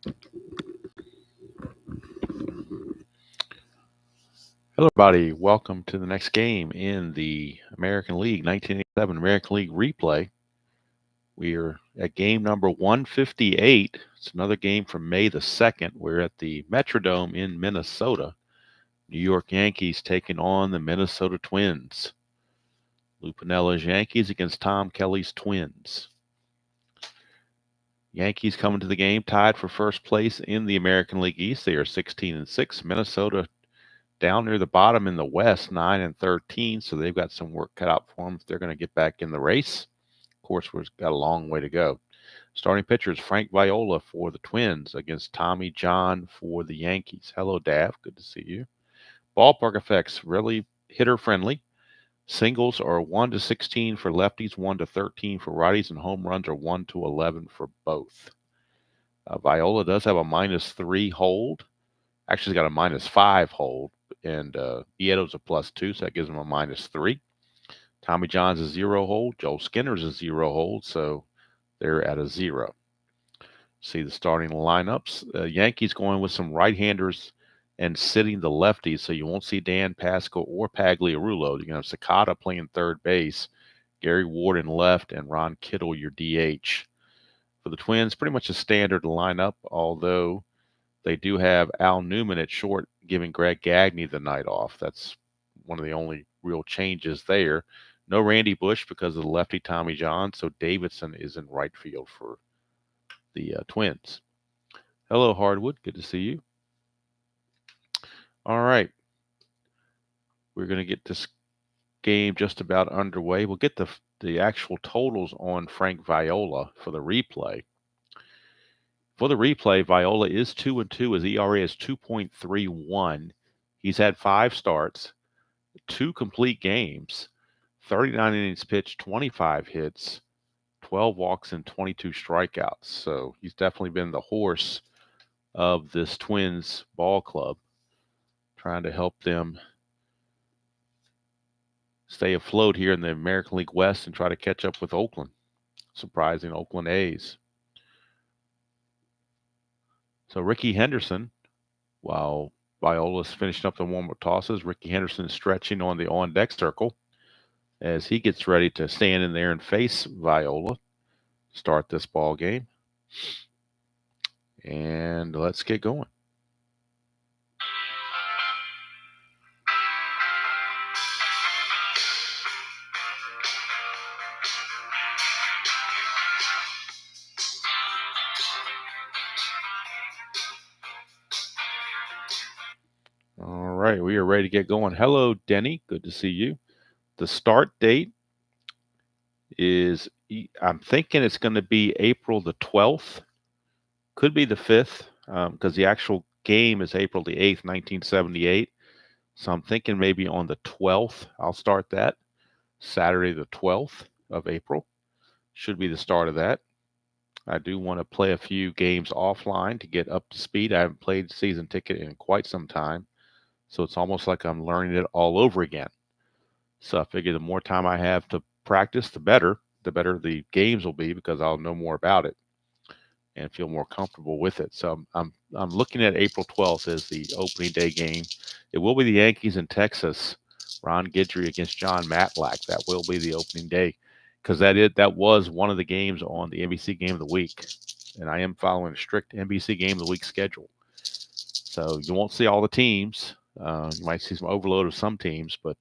Hello, everybody. Welcome to the next game in the American League 1987 American League replay. We are at game number 158. It's another game from May the 2nd. We're at the Metrodome in Minnesota. New York Yankees taking on the Minnesota Twins. Lou Pinella's Yankees against Tom Kelly's Twins. Yankees coming to the game tied for first place in the American League East. They are 16-6. Minnesota down near the bottom in the West, 9-13, so they've got some work cut out for them if they're going to get back in the race. Of course, we've got a long way to go. Starting pitchers, Frank Viola for the Twins against Tommy John for the Yankees. Hello, Dav. Good to see you. Ballpark effects, really hitter-friendly. Singles are 1-16 for lefties, 1-13 for righties, and home runs are 1-11 for both. Viola does have a -3 hold. Actually, he's got a -5 hold. And Ieto's a +2, so that gives him a -3. Tommy John's a 0 hold. Joel Skinner's a 0 hold, so they're at a 0. See the starting lineups. Yankees going with some right-handers and sitting the lefties, so you won't see Dan Pascal or Pagliarulo. You're going to have Sakata playing third base, Gary Ward in left, and Ron Kittle your DH. For the Twins, pretty much a standard lineup, although they do have Al Newman at short, giving Greg Gagne the night off. That's one of the only real changes there. No Randy Bush because of the lefty Tommy John, so Davidson is in right field for the Twins. Hello, Hardwood. Good to see you. All right. We're going to get this game just about underway. We'll get the actual totals on Frank Viola for the replay. For the replay, Viola is 2-2. His ERA is 2.31. He's had 5 starts, 2 complete games, 39 innings pitched, 25 hits, 12 walks, and 22 strikeouts. So he's definitely been the horse of this Twins ball club, trying to help them stay afloat here in the American League West and try to catch up with Oakland. Surprising Oakland A's. So Ricky Henderson, while Viola's finishing up the warm-up tosses, Ricky Henderson is stretching on the on-deck circle as he gets ready to stand in there and face Viola, start this ball game. And let's get going. All right, we are ready to get going. Hello, Denny. Good to see you. The start date is, I'm thinking it's going to be April the 12th. Could be the 5th, because the actual game is April the 8th, 1978. So I'm thinking maybe on the 12th, I'll start that. Saturday the 12th of April should be the start of that. I do want to play a few games offline to get up to speed. I haven't played season ticket in quite some time, so it's almost like I'm learning it all over again. So I figure the more time I have to practice, the better the games will be, because I'll know more about it and feel more comfortable with it. So I'm looking at April 12th as the opening day game. It will be the Yankees in Texas. Ron Guidry against John Matlack. That will be the opening day, because that was one of the games on the NBC Game of the Week, and I am following a strict NBC Game of the Week schedule. So you won't see all the teams. You might see some overload of some teams, but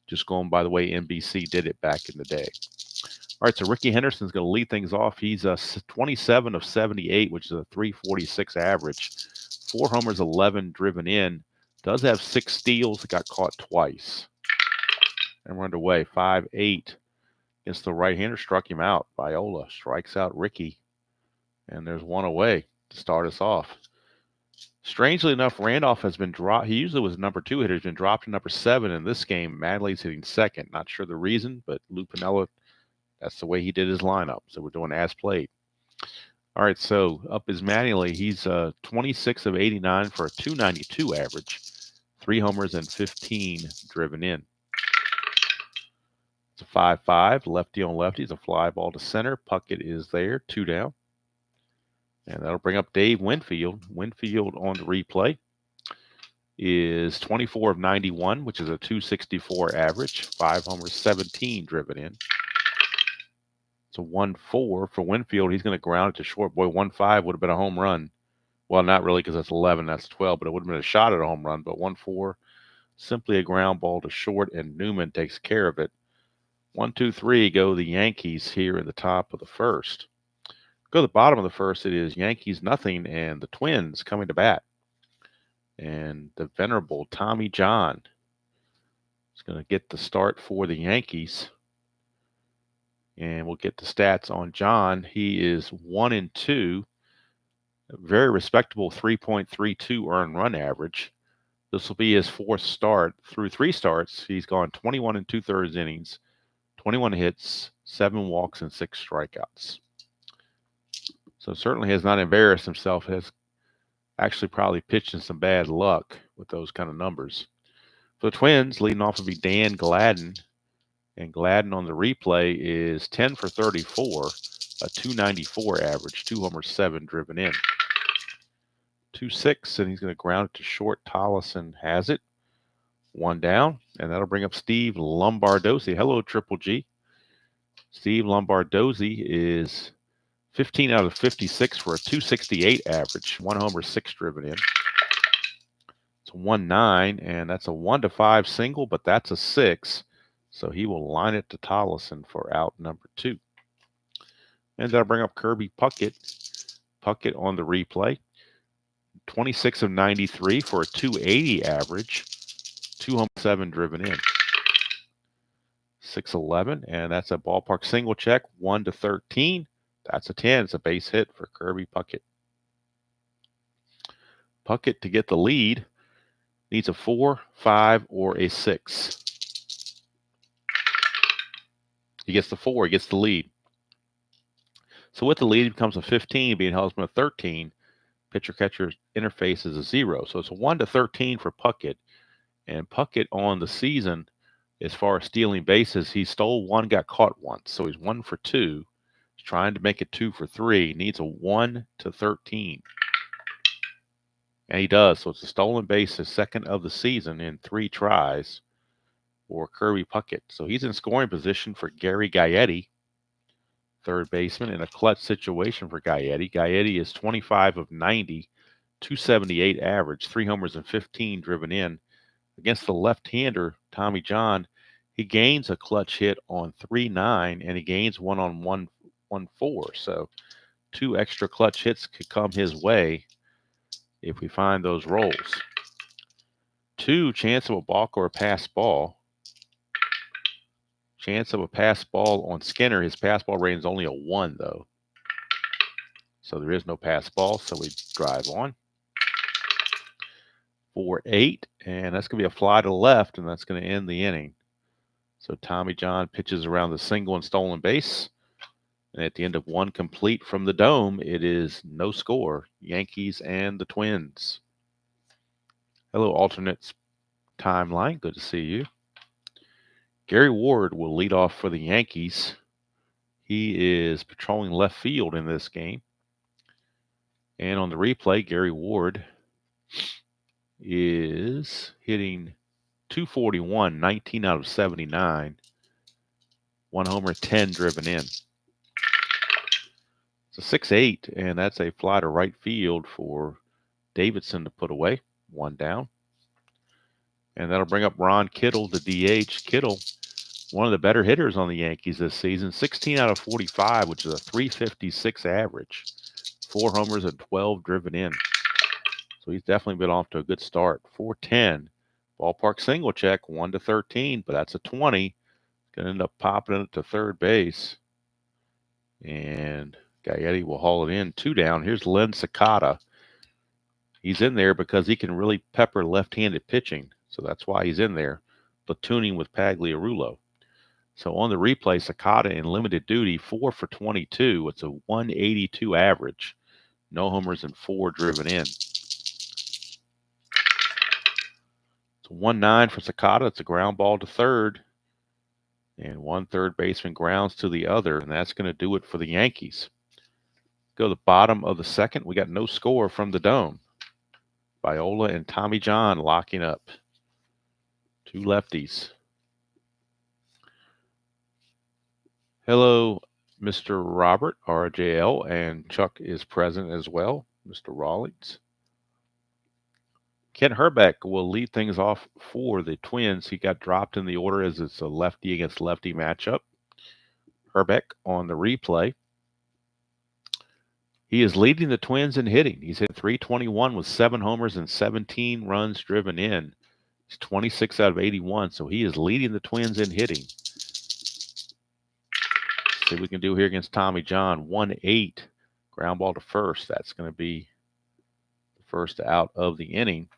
just going by the way NBC did it back in the day. All right, so Ricky Henderson's going to lead things off. He's 27 of 78, which is a 346 average. 4 homers, 11 driven in. Does have 6 steals. Got caught twice. And we're underway. 5-8 against the right-hander. Struck him out. Viola strikes out Ricky. And there's one away to start us off. Strangely enough, Randolph has been dropped. He usually was number 2 hitter. He's been dropped to number 7 in this game. Madley's hitting second. Not sure the reason, but Lou Piniella, that's the way he did his lineup. So we're doing as played. All right, so up is Mattingly. He's 26 of 89 for a 292 average. 3 homers and 15 driven in. It's a 5-5. Lefty on lefty. It's a fly ball to center. Puckett is there. 2 down. And that'll bring up Dave Winfield. Winfield on the replay is 24 of 91, which is a 264 average. 5 homers, 17 driven in. It's a 1-4 for Winfield. He's going to ground it to short. Boy, 1-5 would have been a home run. Well, not really, because that's 11, that's 12, but it would have been a shot at a home run. But 1-4, simply a ground ball to short, and Newman takes care of it. 1-2-3 go the Yankees here in the top of the first. Go to the bottom of the first, it is Yankees nothing, and the Twins coming to bat. And the venerable Tommy John is going to get the start for the Yankees. And we'll get the stats on John. He is 1-2, a very respectable 3.32 earned run average. This will be his fourth start. Through 3 starts, he's gone 21 2/3 innings, 21 hits, 7 walks, and 6 strikeouts. So certainly has not embarrassed himself. Has actually probably pitched in some bad luck with those kind of numbers. For the Twins, leading off will be Dan Gladden. And Gladden on the replay is 10 for 34, a 294 average, 2 homers, 7 driven in. 2-6, and he's going to ground it to short. Tollison has it. 1 down, and that'll bring up Steve Lombardozzi. Hello, Triple G. Steve Lombardozzi is 15 out of 56 for a 268 average, 1 homer, 6 driven in. It's a 1-9, and that's a 1-5 single, but that's a 6. So he will line it to Tollison for out number 2. And that'll bring up Kirby Puckett. Puckett on the replay. 26 of 93 for a 280 average. 2 homers, 7 driven in. 6-11, and that's a ballpark single check. 1-13. That's a 10. It's a base hit for Kirby Puckett. Puckett to get the lead needs a 4, 5, or a 6. He gets the 4. He gets the lead. So with the lead, it becomes a 15, being held from a 13. Pitcher-catcher interface is a 0. So it's a 1-13 for Puckett. And Puckett on the season, as far as stealing bases, he stole 1, got caught once. So he's 1 for 2. He's trying to make it 2 for 3. Needs a 1-13. And he does. So it's a stolen base, his second of the season in 3 tries for Kirby Puckett. So he's in scoring position for Gary Gaetti, third baseman, in a clutch situation for Gaetti. Gaetti is 25 of 90, 278 average, 3 homers and 15 driven in. Against the left-hander, Tommy John, he gains a clutch hit on 3-9, and he gains one on 1-4. So 2 extra clutch hits could come his way if we find those rolls. 2, chance of a balk or a pass ball. Chance of a pass ball on Skinner. His pass ball rating is only a 1, though. So there is no pass ball, so we drive on. 4-8, and that's going to be a fly to the left, and that's going to end the inning. So Tommy John pitches around the single and stolen base. And at the end of 1 complete from the Dome, it is no score. Yankees and the Twins. Hello, alternates timeline. Good to see you. Gary Ward will lead off for the Yankees. He is patrolling left field in this game. And on the replay, Gary Ward is hitting .241, 19 out of 79. 1 homer, 10 driven in. It's a 6-8, and that's a fly to right field for Davidson to put away. 1 down. And that'll bring up Ron Kittle, the DH. Kittle, one of the better hitters on the Yankees this season. 16 out of 45, which is a .356 average. 4 homers and 12 driven in. So he's definitely been off to a good start. 4-10. Ballpark single check, 1-13, but that's a 20. Going to end up popping it to third base. And Gaetti will haul it in. 2 down. Here's Len Sakata. He's in there because he can really pepper left-handed pitching. So that's why he's in there, platooning with Pagliarulo. So on the replay, Sakata in limited duty, 4 for 22. It's a 182 average. No homers and 4 driven in. It's a 1-9 for Sakata. It's a ground ball to third. And 1 third baseman grounds to the other, and that's going to do it for the Yankees. Go to the bottom of the second. We got no score from the Dome. Viola and Tommy John locking up. Two lefties. Hello, Mr. Robert, RJL, and Chuck is present as well, Mr. Rawlings. Ken Herbeck will lead things off for the Twins. He got dropped in the order as it's a lefty against lefty matchup. Herbeck on the replay. He is leading the Twins in hitting. He's hit .321 with 7 homers and 17 runs driven in. He's 26 out of 81, so he is leading the Twins in hitting. See what we can do here against Tommy John. 1-8, ground ball to first. That's going to be the first out of the inning.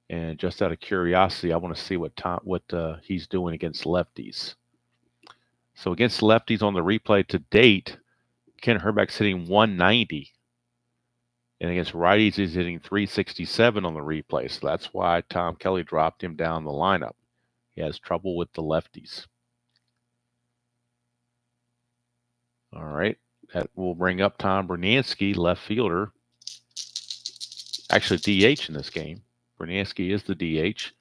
And just out of curiosity, I want to see what he's doing against lefties. So against lefties on the replay to date, Ken Herbeck's hitting 190. And against righties, he's hitting 367 on the replay. So that's why Tom Kelly dropped him down the lineup. He has trouble with the lefties. All right. That will bring up Tom Bernansky, left fielder. Actually, DH in this game. Bernansky is the DH.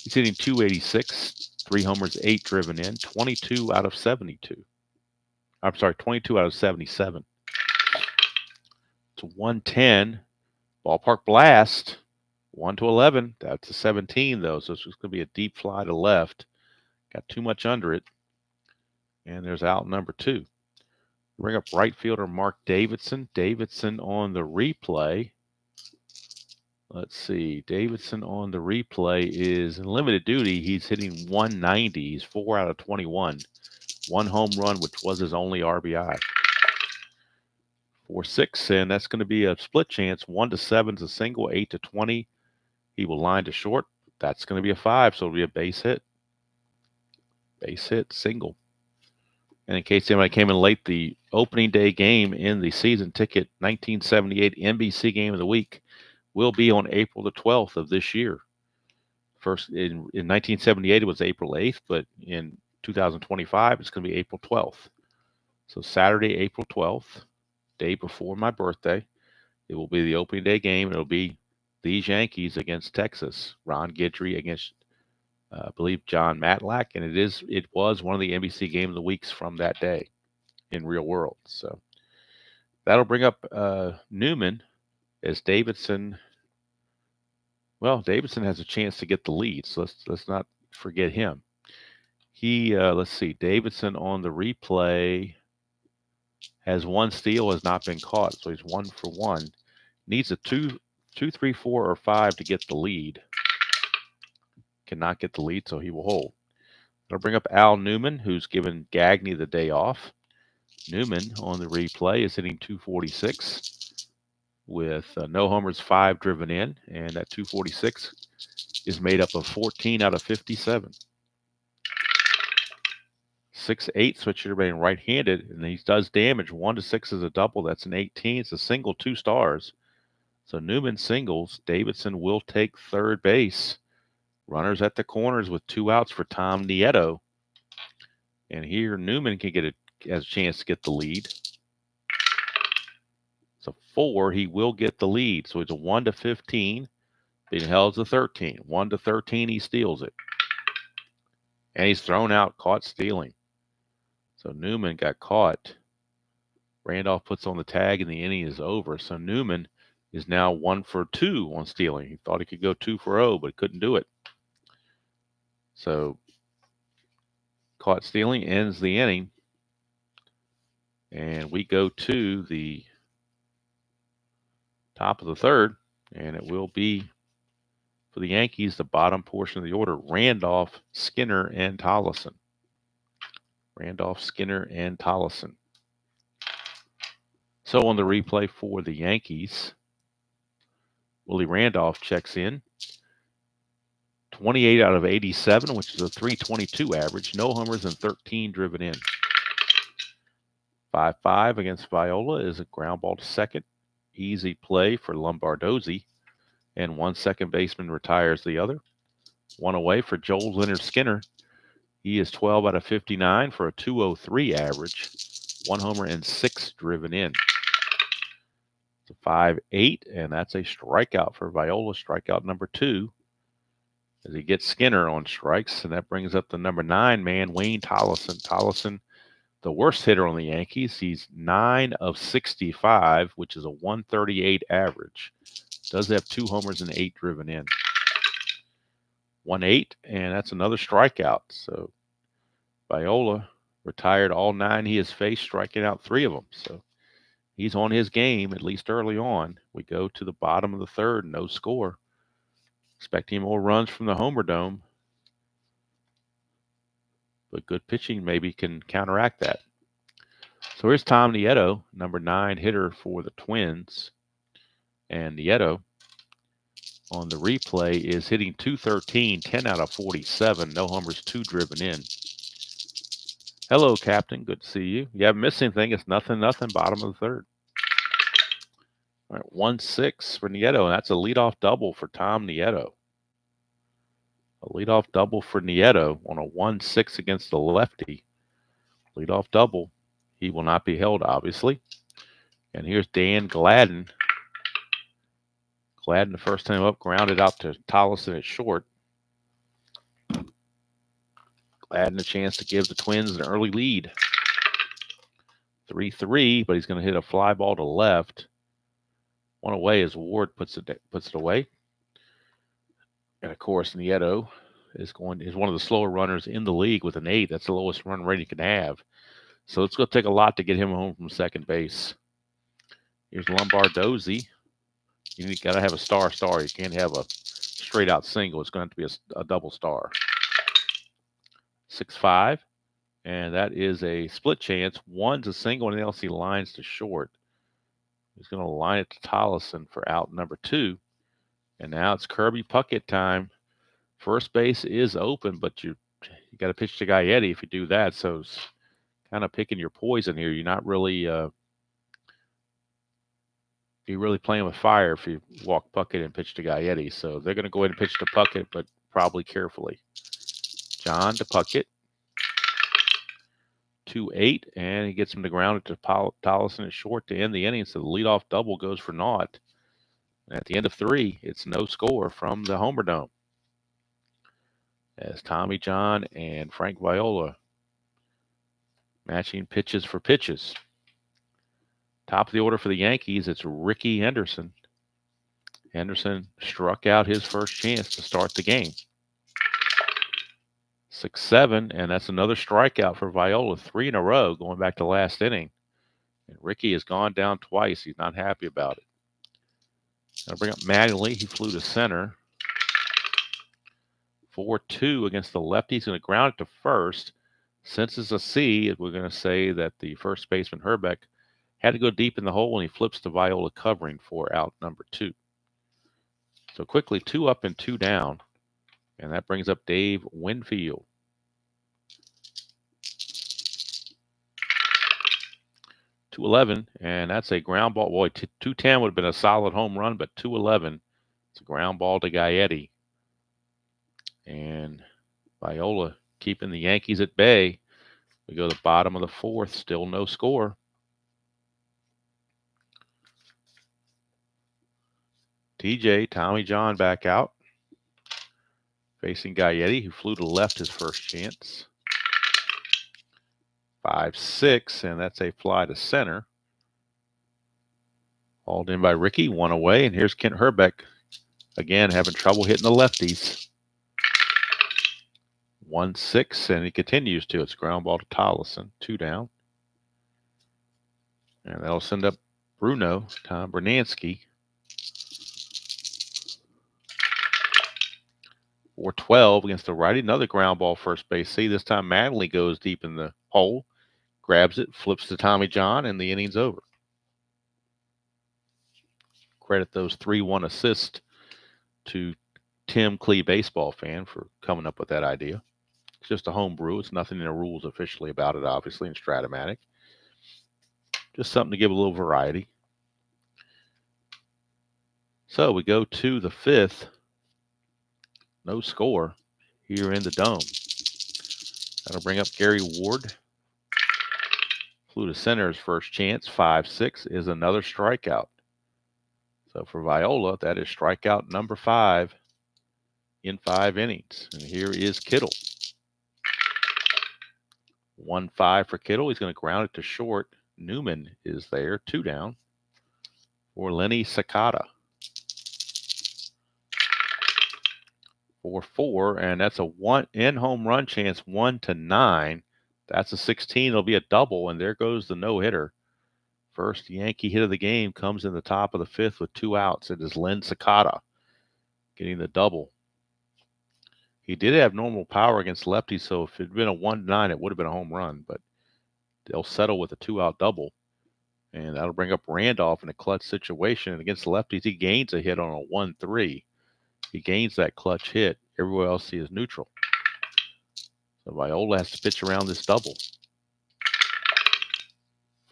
He's hitting .286, 3 homers, 8 driven in, 22 out of 72. I'm sorry, 22 out of 77. To 110, ballpark blast, 1-11. That's a 17 though, so it's just going to be a deep fly to left. Got too much under it, and there's out number 2. Bring up right fielder Mark Davidson. Davidson on the replay. Let's see. Davidson on the replay is in limited duty. He's hitting 190. He's 4 out of 21. 1 home run, which was his only RBI. 4-6, and that's going to be a split chance. 1-7 is a single. 8-20, he will line to short. That's going to be a 5, so it'll be a base hit. Base hit, single. And in case anybody came in late, the opening day game in the season ticket 1978 NBC Game of the Week will be on April the 12th of this year. First, in 1978, it was April 8th, but in 2025, it's going to be April 12th. So Saturday, April 12th, day before my birthday, it will be the opening day game. It'll be these Yankees against Texas. Ron Guidry against, I believe, John Matlack, and it was one of the NBC Game of the Weeks from that day in real world. So that'll bring up Newman as Davidson. Well, Davidson has a chance to get the lead, so let's not forget him. He let's see, Davidson on the replay has 1 steal, has not been caught, so he's 1 for 1. Needs a 2, 3, 4, or 5 to get the lead. Cannot get the lead, so he will hold. I'll bring up Al Newman, who's given Gagne the day off. Newman on the replay is hitting .246 with no homers, 5 driven in, and that .246 is made up of 14 out of 57. 6-8 switch hitter being right-handed, and he does damage. 1-6 is a double. That's an 18. It's a single, 2 stars. So Newman singles. Davidson will take third base. Runners at the corners with 2 outs for Tom Nieto. And here Newman has a chance to get the lead. So 4, he will get the lead. So it's a 1-15. Being held to 13. 1-13, he steals it. And he's thrown out, caught stealing. So Newman got caught. Randolph puts on the tag, and the inning is over. So Newman is now 1 for 2 on stealing. He thought he could go 2 for 0, but couldn't do it. So caught stealing ends the inning. And we go to the top of the third, and it will be for the Yankees, the bottom portion of the order, Randolph, Skinner, and Tollison. Randolph, Skinner, and Tollison. So on the replay for the Yankees, Willie Randolph checks in. 28 out of 87, which is a .322 average. No homers and 13 driven in. 5-5 against Viola is a ground ball to second. Easy play for Lombardozzi. And 1 second baseman retires the other. 1 away for Joel Leonard Skinner. He is 12 out of 59 for a .203 average. 1 homer and 6 driven in. It's a 5-8, and that's a strikeout for Viola. Strikeout number 2 as he gets Skinner on strikes, and that brings up the number 9 man, Wayne Tollison. Tollison, the worst hitter on the Yankees. He's 9 of 65, which is a 138 average. Does have 2 homers and 8 driven in. 1-8, and that's another strikeout. So Viola retired all 9 he has faced, striking out 3 of them. So he's on his game, at least early on. We go to the bottom of the third, no score. Expecting more runs from the Homer Dome. But good pitching maybe can counteract that. So here's Tom Nieto, number 9 hitter for the Twins. And Nieto on the replay is hitting .213, 10 out of 47, no homers, 2 driven in. Hello, Captain. Good to see you. You haven't missed anything. It's 0-0, bottom of the third. All right, 1-6 for Nieto, and that's a leadoff double for Tom Nieto. A leadoff double for Nieto on a 1-6 against the lefty. Leadoff double. He will not be held, obviously. And here's Dan Gladden. Gladden, the first time up, grounded out to Tollison at short. Gladden a chance to give the Twins an early lead. 3-3, but he's going to hit a fly ball to left. One away as Ward puts it away. And of course, Nieto is one of the slower runners in the league with an 8. That's the lowest run rate he can have. So it's going to take a lot to get him home from second base. Here's Lombardozzi. You got to have a star. You can't have a straight out single. It's going to have to be a double star. 6-5, and that is a split chance. One's a single, and else he lines to short. He's going to line it to Tollison for out number 2. And now it's Kirby Puckett time. First base is open, but you got to pitch to Gaetti if you do that. So it's kind of picking your poison here. You're not really you're really playing with fire if you walk Puckett and pitch to Gaetti. So they're going to go ahead and pitch to Puckett, but probably carefully. John to Puckett. 2-8, and he gets him to ground it to Tollison at short to end the inning. So the leadoff double goes for naught. And at the end of 3, it's no score from the Homer Dome. As Tommy John and Frank Viola matching pitches for pitches. Top of the order for the Yankees, it's Ricky Henderson. Henderson struck out his first chance to start the game. 6-7, and that's another strikeout for Viola. 3 in a row going back to last inning. And Ricky has gone down twice. He's not happy about it. I'll bring up Mattingly. He flew to center. 4-2 against the lefty. He's going to ground it to first. Since it's a C, we're going to say that the first baseman, Herbeck, had to go deep in the hole, and he flips to Viola covering for out number 2. So quickly, 2 up and 2 down. And that brings up Dave Winfield. 2-11, and that's a ground ball. Boy, 210 would have been a solid home run, but 2-11, it's a ground ball to Gaetti. And Viola keeping the Yankees at bay. We go to the bottom of the 4th, still no score. TJ, Tommy John back out. Facing Gaetti, who flew to left his first chance. 5-6, and that's a fly to center. Hauled in by Ricky, 1 away, and here's Kent Herbeck. Again, having trouble hitting the lefties. 1-6, and he continues to. It's ground ball to Tollison, 2 down. And that'll send up Bruno, Tom Bernansky. 4-12 against the righty. Another ground ball first base. See, this time Mattingly goes deep in the hole, grabs it, flips to Tommy John, and the inning's over. Credit those 3-1 assists to Tim Clee, baseball fan, for coming up with that idea. It's just a home brew. It's nothing in the rules officially about it, obviously, in Strat-O-Matic. Just something to give a little variety. So we go to the 5th. No score here in the Dome. That'll bring up Gary Ward. Flew to center his first chance. 5-6 is another strikeout. So for Viola, that is strikeout number 5 in 5 innings. And here is Kittle. 1-5 for Kittle. He's going to ground it to short. Newman is there, 2 down for Lenny Sakata. 4-4, and that's a one in home run chance, 1-9. That's a 16. It'll be a double, and there goes the no-hitter. First Yankee hit of the game comes in the top of the 5th with 2 outs. It is Len Sakata getting the double. He did have normal power against lefties, so if it had been a 1-9, it would have been a home run, but they'll settle with a 2-out double. And that'll bring up Randolph in a clutch situation. And against lefties, he gains a hit on a 1-3. He gains that clutch hit. Everywhere else he is neutral. So Viola has to pitch around this double.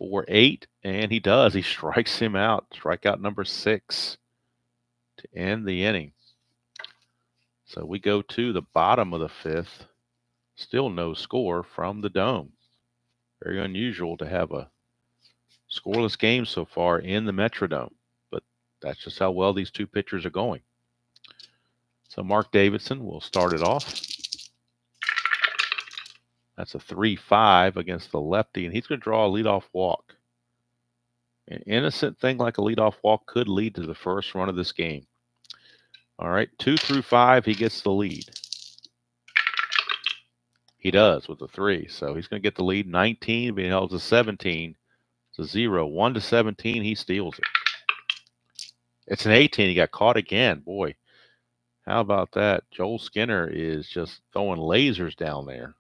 4-8, and he does. He strikes him out. Strikeout number 6 to end the inning. So we go to the bottom of the 5th. Still no score from the Dome. Very unusual to have a scoreless game so far in the Metrodome, but that's just how well these two pitchers are going. So Mark Davidson will start it off. That's a 3-5 against the lefty, and he's going to draw a leadoff walk. An innocent thing like a leadoff walk could lead to the first run of this game. All right, 2 through 5, he gets the lead. He does with a 3, so he's going to get the lead. 19, being held to 17. It's a 0. 1-17, he steals it. It's an 18. He got caught again. Boy, how about that? Joel Skinner is just throwing lasers down there.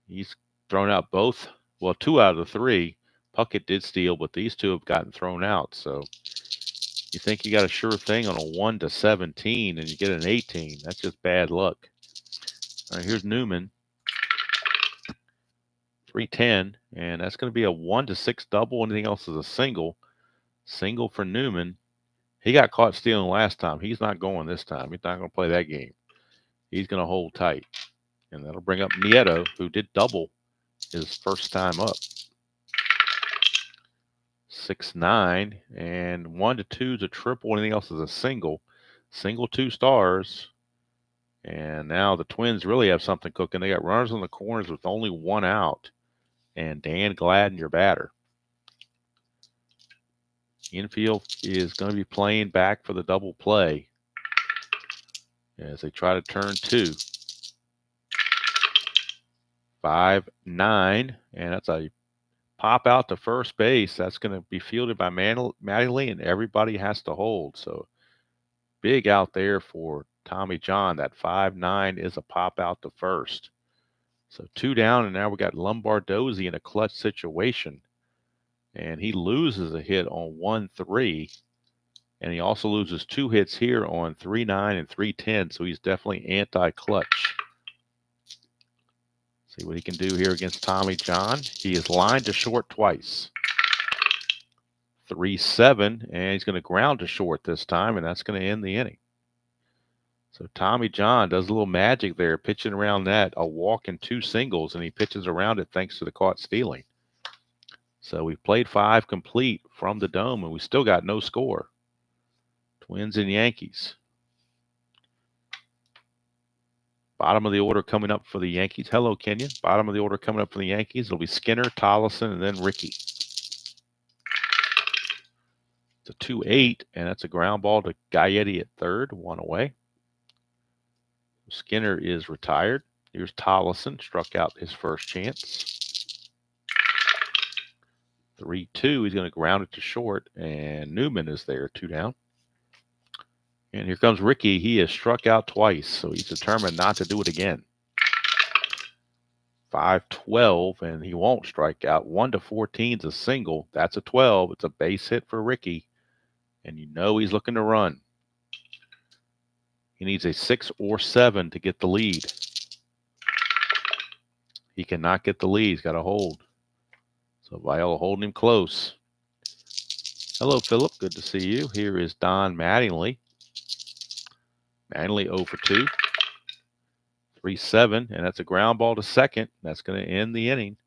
He's thrown out both, well, 2 out of the 3. Puckett did steal, but these 2 have gotten thrown out. So you think you got a sure thing on a 1-17 and you get an 18. That's just bad luck. All right, here's Newman. 3-10, and that's going to be a 1-6 double. Anything else is a single. Single for Newman. He got caught stealing last time. He's not going this time. He's not going to play that game. He's going to hold tight. And that'll bring up Nieto, who did double his first time up. 6-9, and 1-2 is a triple. Anything else is a single. Single 2 stars. And now the Twins really have something cooking. They got runners on the corners with only 1 out. And Dan Gladden, your batter. Infield is going to be playing back for the double play as they try to turn 2. 5-9, and that's a pop out to first base. That's going to be fielded by Mattingly, and everybody has to hold. So big out there for Tommy John. That 5-9 is a pop out to first. So 2 down, and now we got Lombardozzi in a clutch situation. And he loses a hit on 1-3. And he also loses 2 hits here on 3-9 and 3-10. So he's definitely anti-clutch. See what he can do here against Tommy John. He is lined to short twice. 3-7, and he's going to ground to short this time, and that's going to end the inning. So Tommy John does a little magic there, pitching around that, a walk and 2 singles, and he pitches around it thanks to the caught stealing. So we've played 5 complete from the Dome, and we still got no score. Twins and Yankees. Bottom of the order coming up for the Yankees. Hello, Kenyon. Bottom of the order coming up for the Yankees. It'll be Skinner, Tollison, and then Ricky. It's a 2-8, and that's a ground ball to Gaetti at third, 1 away. Skinner is retired. Here's Tollison, struck out his first chance. 3-2, he's going to ground it to short, and Newman is there, 2 down. And here comes Ricky. He has struck out twice, so he's determined not to do it again. 5-12, and he won't strike out. 1-14 is a single. That's a 12. It's a base hit for Ricky, and you know he's looking to run. He needs a 6 or 7 to get the lead. He cannot get the lead. He's got to hold. So Viola holding him close. Hello, Philip. Good to see you. Here is Don Mattingly. Mattingly 0 for 2. 3-7, and that's a ground ball to second. That's going to end the inning.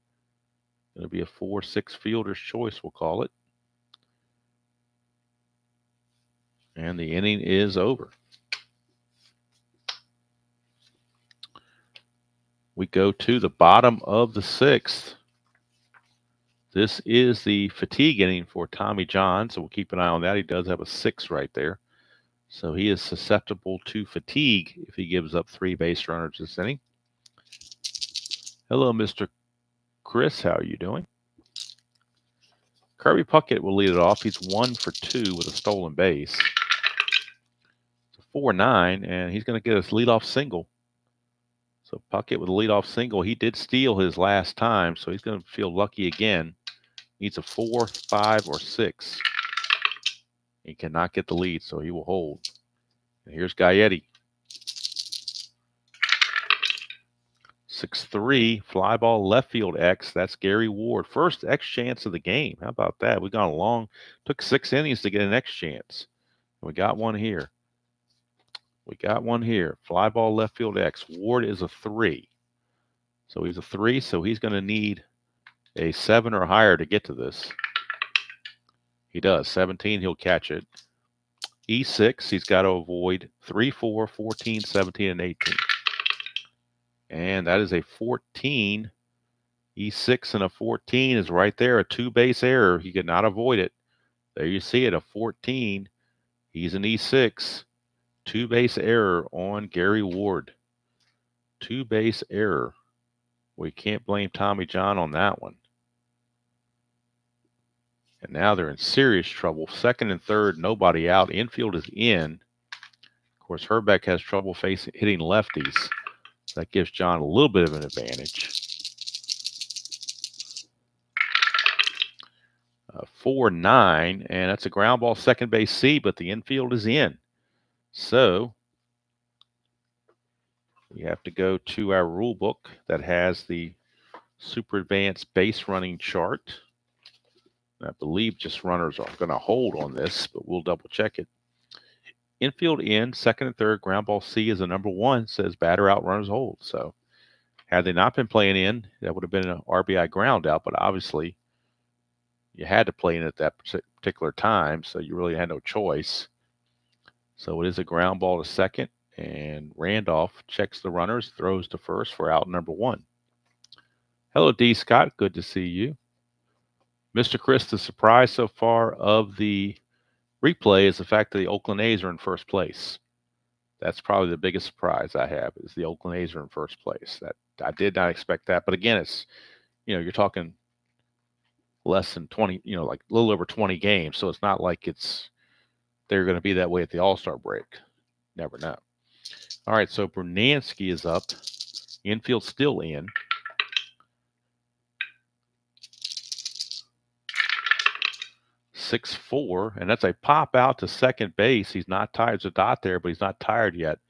Going to be a 4-6 fielder's choice, we'll call it. And the inning is over. We go to the bottom of the 6th. This is the fatigue inning for Tommy John, so we'll keep an eye on that. He does have a 6 right there. So he is susceptible to fatigue if he gives up 3 base runners this inning. Hello, Mr. Chris. How are you doing? Kirby Puckett will lead it off. He's 1 for 2 with a stolen base. It's a 4-9, and he's going to get a leadoff single. So Puckett with a leadoff single. He did steal his last time, so he's going to feel lucky again. Needs a 4, 5, or 6. He cannot get the lead, so he will hold. And here's Gaetti. 6-3, fly ball left field X. That's Gary Ward. First X chance of the game. How about that? We've gone long. Took 6 innings to get an X chance. We got one here. Fly ball left field X. Ward is a 3. So he's a 3, so he's going to need a 7 or higher to get to this. He does. 17, he'll catch it. E6, he's got to avoid 3, 4, 14, 17, and 18. And that is a 14. E6 and a 14 is right there, a 2-base error. He could not avoid it. There you see it, a 14. He's an E6. 2-base error on Gary Ward. 2-base error. We can't blame Tommy John on that one. And now they're in serious trouble. Second and third, nobody out. Infield is in. Of course, Herbeck has trouble hitting lefties. That gives John a little bit of an advantage. 4-9, and that's a ground ball second base C, but the infield is in. So we have to go to our rule book that has the super advanced base running chart. I believe just runners are going to hold on this, but we'll double check it. Infield in, second and third, ground ball C is a number 1, says batter out, runners hold. So had they not been playing in, that would have been an RBI ground out, but obviously you had to play in at that particular time, so you really had no choice. So it is a ground ball to second, and Randolph checks the runners, throws to first for out number 1. Hello, D. Scott. Good to see you. Mr. Chris, the surprise so far of the replay is the fact that the Oakland A's are in first place. That's probably the biggest surprise I have, is the Oakland A's are in first place. That I did not expect that. But again, it's, you're talking less than 20, like a little over 20 games. So it's not like they're going to be that way at the All-Star break. Never know. All right, so Brunansky is up. Infield still in. 6-4, and that's a pop out to second base. He's not tired. There's a dot there, but he's not tired yet.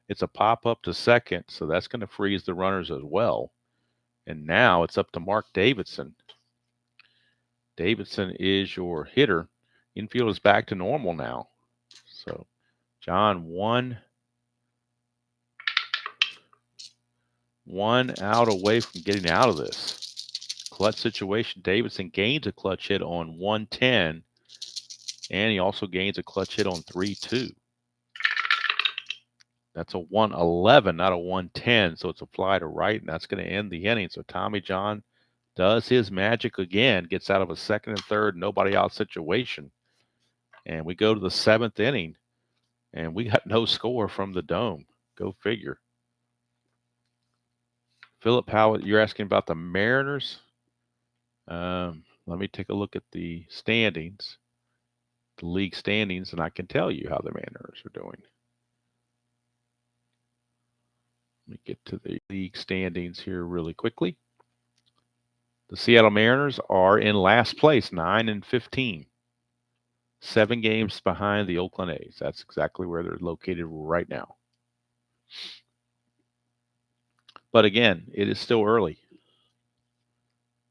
It's a pop up to second, so that's going to freeze the runners as well. And now it's up to Mark Davidson. Davidson is your hitter. Infield is back to normal now. So John, one out away from getting out of this clutch situation. Davidson gains a clutch hit on 110, and he also gains a clutch hit on 3-2. That's a 111, not a 110, so it's a fly to right, and that's going to end the inning. So Tommy John does his magic again, gets out of a second and third, nobody out situation. And we go to the 7th inning, and we got no score from the Dome. Go figure. Philip Howard, you're asking about the Mariners? Let me take a look at the standings, the league standings, and I can tell you how the Mariners are doing. Let me get to the league standings here really quickly. The Seattle Mariners are in last place, 9-15. 7 games behind the Oakland A's. That's exactly where they're located right now. But again, it is still early.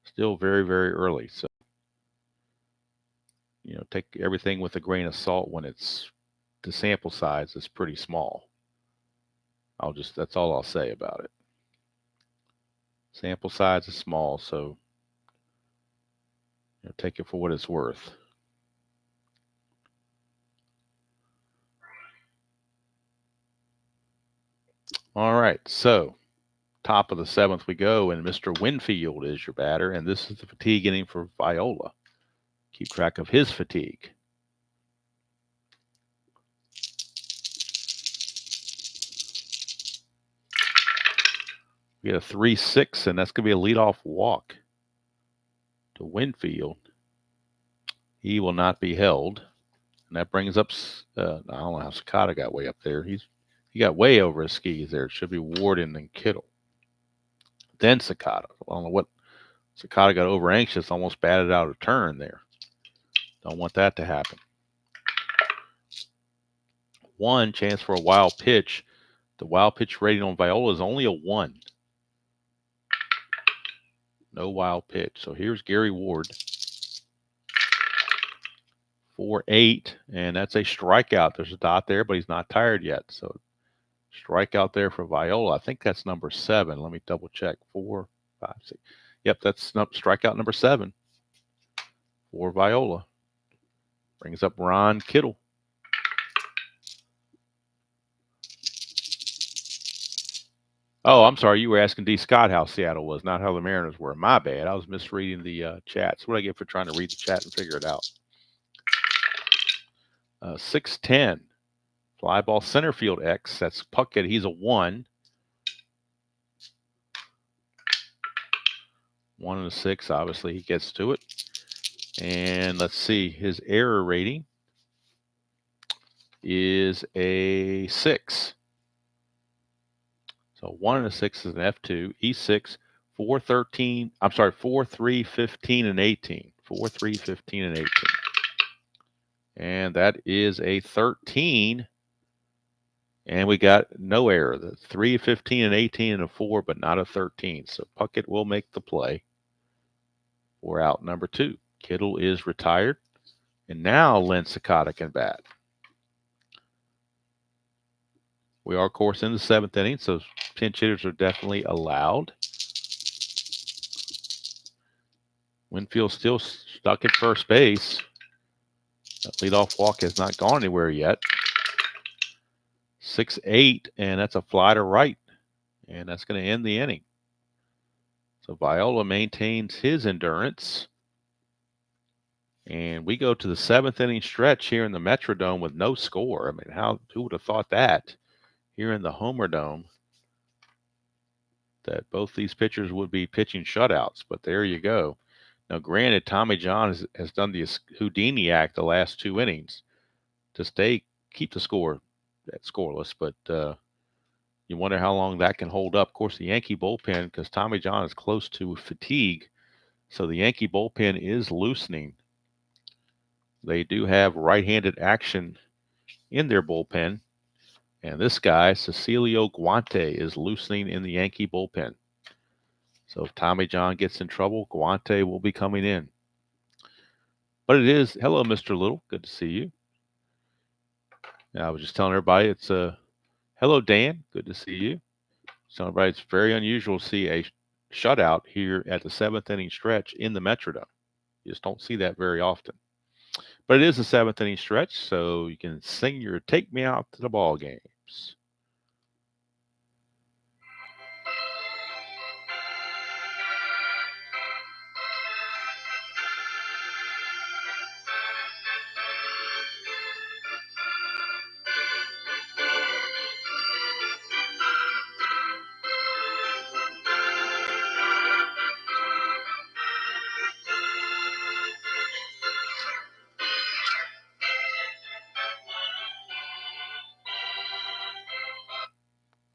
Still very, very early. So, take everything with a grain of salt when the sample size is pretty small. That's all I'll say about it. Sample size is small, so take it for what it's worth. All right, so top of the 7th we go, and Mr. Winfield is your batter, and this is the fatigue inning for Viola. Keep track of his fatigue. We get a 3-6, and that's going to be a leadoff walk to Winfield. He will not be held. And that brings up, I don't know how Sakata got way up there. He got way over his skis there. It should be Warden and Kittle. Then Sakata. I don't know what, Sakata got over anxious, almost batted out a turn there. Don't want that to happen. 1 chance for a wild pitch. The wild pitch rating on Viola is only a 1. No wild pitch. So here's Gary Ward. 4-8, and that's a strikeout. There's a dot there, but he's not tired yet. So strikeout there for Viola. I think that's number 7. Let me double check. 4, 5, 6. Yep, that's strikeout number 7 for Viola. Brings up Ron Kittle. Oh, I'm sorry. You were asking D. Scott how Seattle was, not how the Mariners were. My bad. I was misreading the chats. What do I get for trying to read the chat and figure it out? 6-10. Fly ball center field X. That's Puckett. He's a 1. 1 and a 6. Obviously, he gets to it. And let's see. His error rating is a 6. So 1 and a 6 is an F2. E6, 4, 13. I'm sorry, 4, 3, 15, and 18. 4, 3, 15, and 18. And that is a 13. And we got no error. The 3, 15, and 18, and a 4, but not a 13. So Puckett will make the play. We're out number 2. Kittle is retired. And now Len Sakata can bat. We are, of course, in the 7th inning, so pinch hitters are definitely allowed. Winfield still stuck at first base. That leadoff walk has not gone anywhere yet. 6-8, and that's a fly to right. And that's going to end the inning. So Viola maintains his endurance. And we go to the 7th inning stretch here in the Metrodome with no score. I mean, who would have thought that here in the Homer Dome, that both these pitchers would be pitching shutouts? But there you go. Now, granted, Tommy John has done the Houdini act the last 2 innings to keep the score scoreless, but you wonder how long that can hold up. Of course, the Yankee bullpen, because Tommy John is close to fatigue, so the Yankee bullpen is loosening. They do have right-handed action in their bullpen, and this guy, Cecilio Guante, is loosening in the Yankee bullpen. So if Tommy John gets in trouble, Guante will be coming in. But it is, hello, Mr. Little. Good to see you. Now, I was just telling everybody it's hello, Dan. Good to see you. So everybody, it's very unusual to see a shutout here at the 7th inning stretch in the Metrodome. You just don't see that very often. But it is the 7th inning stretch, so you can sing your "Take Me Out to the Ball Games."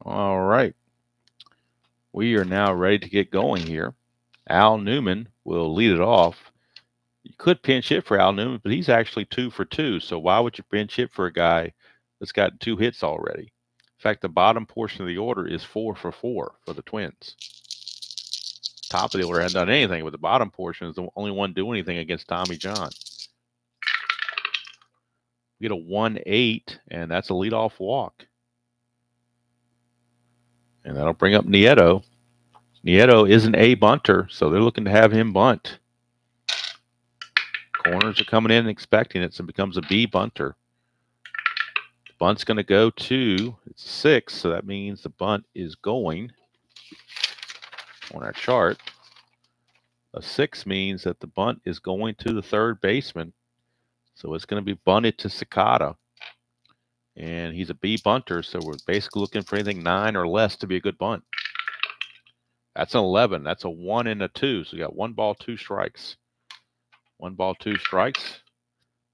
All right. We are now ready to get going here. Al Newman will lead it off. You could pinch hit for Al Newman, but he's actually 2 for 2. So why would you pinch hit for a guy that's got 2 hits already? In fact, the bottom portion of the order is 4 for 4 for the Twins. Top of the order hasn't done anything, but the bottom portion is the only one doing anything against Tommy John. We get a 1-8, and that's a leadoff walk. And that'll bring up Nieto. Nieto is an A bunter, so they're looking to have him bunt. Corners are coming in and expecting it, so it becomes a B bunter. bunt's going to go to, it's 6, so that means the bunt is going on our chart. A 6 means that the bunt is going to the third baseman. So it's going to be bunted to Sakata. And he's a B bunter, so we're basically looking for anything 9 or less to be a good bunt. That's an 11. That's a 1 and a 2. So we got 1 ball, 2 strikes. 1 ball, 2 strikes.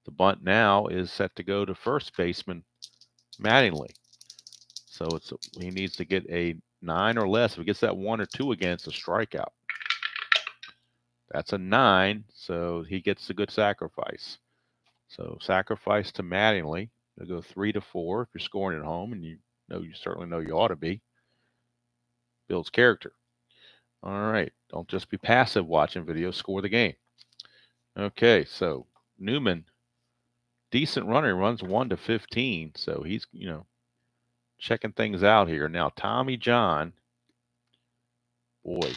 The bunt now is set to go to first baseman Mattingly. So he needs to get a 9 or less. If he gets that 1 or 2 again, it's a strikeout. That's a 9, so he gets a good sacrifice. So sacrifice to Mattingly. They'll go 3 to 4 if you're scoring at home, and you certainly know you ought to be. Builds character. All right, don't just be passive watching videos. Score the game. Okay, so Newman, decent runner, runs 1 to 15, so he's checking things out here. Now Tommy John, boy,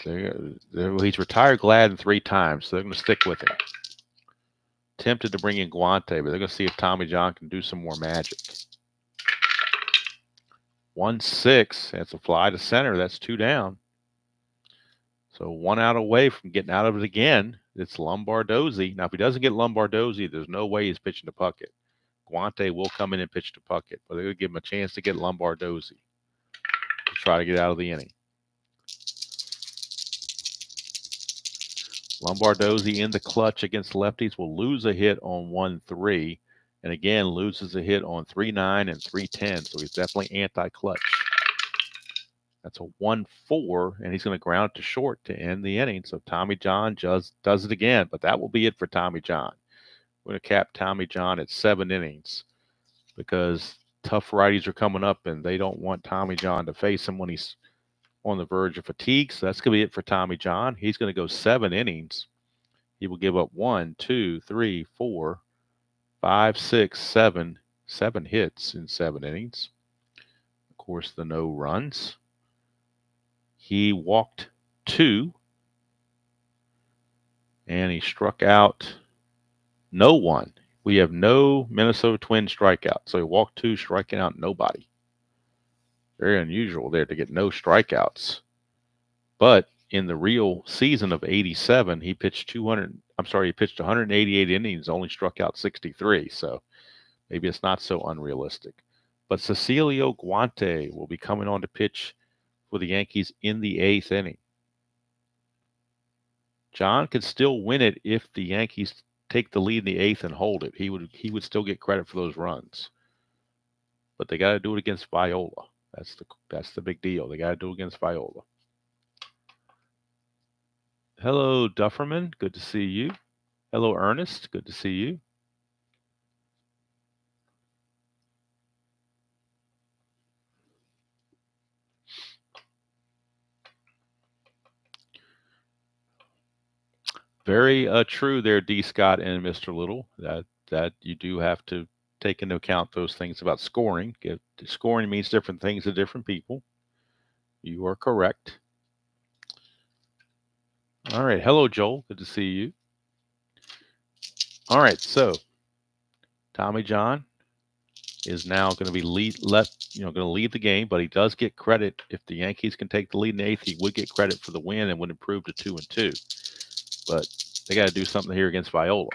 he's retired Gladden 3 times, so they're going to stick with him. Tempted to bring in Guante, but they're going to see if Tommy John can do some more magic. 1-6. That's a fly to center. That's 2 down. So 1 out away from getting out of it again. It's Lombardozzi. Now, if he doesn't get Lombardozzi, there's no way he's pitching to Puckett. Guante will come in and pitch to Puckett, but they're going to give him a chance to get Lombardozzi to try to get out of the inning. Lombardozzi in the clutch against lefties will lose a hit on 1-3, and again loses a hit on 3-9 and 3-10, so he's definitely anti-clutch. That's a 1-4, and he's going to ground it to short to end the inning. So Tommy John does it again, but that will be it for Tommy John. We're going to cap Tommy John at 7 innings because tough righties are coming up, and they don't want Tommy John to face him when he's on the verge of fatigue. So that's going to be it for Tommy John. He's going to go 7 innings. He will give up 1, 2, 3, 4, 5, 6, 7 hits in 7 innings. Of course, the no runs. He walked 2, and he struck out no one. We have no Minnesota Twins strikeout. So he walked 2, striking out nobody. Very unusual there to get no strikeouts. But in the real season of 87, he pitched 188 innings, only struck out 63. So maybe it's not so unrealistic. But Cecilio Guante will be coming on to pitch for the Yankees in the 8th inning. John could still win it if the Yankees take the lead in the 8th and hold it. He would still get credit for those runs. But they got to do it against Viola. That's the big deal. They got to do it against Viola. Hello, Dufferman. Good to see you. Hello, Ernest. Good to see you. Very true there, D. Scott and Mr. Little. That you do have to take into account those things about scoring. Scoring means different things to different people. You are correct. All right. Hello, Joel. Good to see you. All right. So Tommy John is now going to be going to lead the game, but he does get credit if the Yankees can take the lead in the 8th. He would get credit for the win and would improve to 2-2. But they got to do something here against Viola.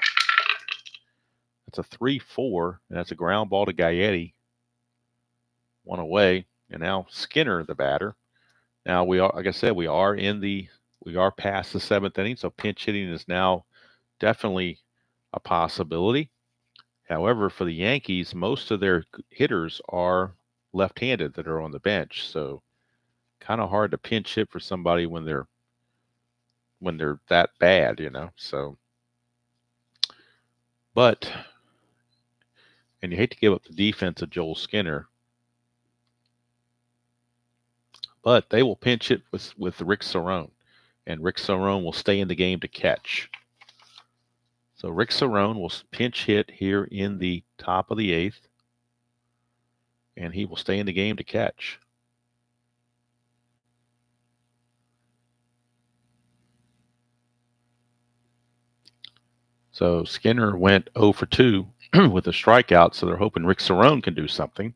That's a 3-4, and that's a ground ball to Gaetti. 1 away, and now Skinner, the batter. Now like I said, we are past the 7th inning, so pinch hitting is now definitely a possibility. However, for the Yankees, most of their hitters are left-handed that are on the bench, so kind of hard to pinch hit for somebody when they're that bad, So, and you hate to give up the defense of Joel Skinner, but they will pinch hit with Rick Cerrone, and Rick Cerrone will stay in the game to catch. So Rick Cerrone will pinch hit here in the top of the 8th, and he will stay in the game to catch. So Skinner went 0 for 2 with a strikeout, so they're hoping Rick Cerrone can do something.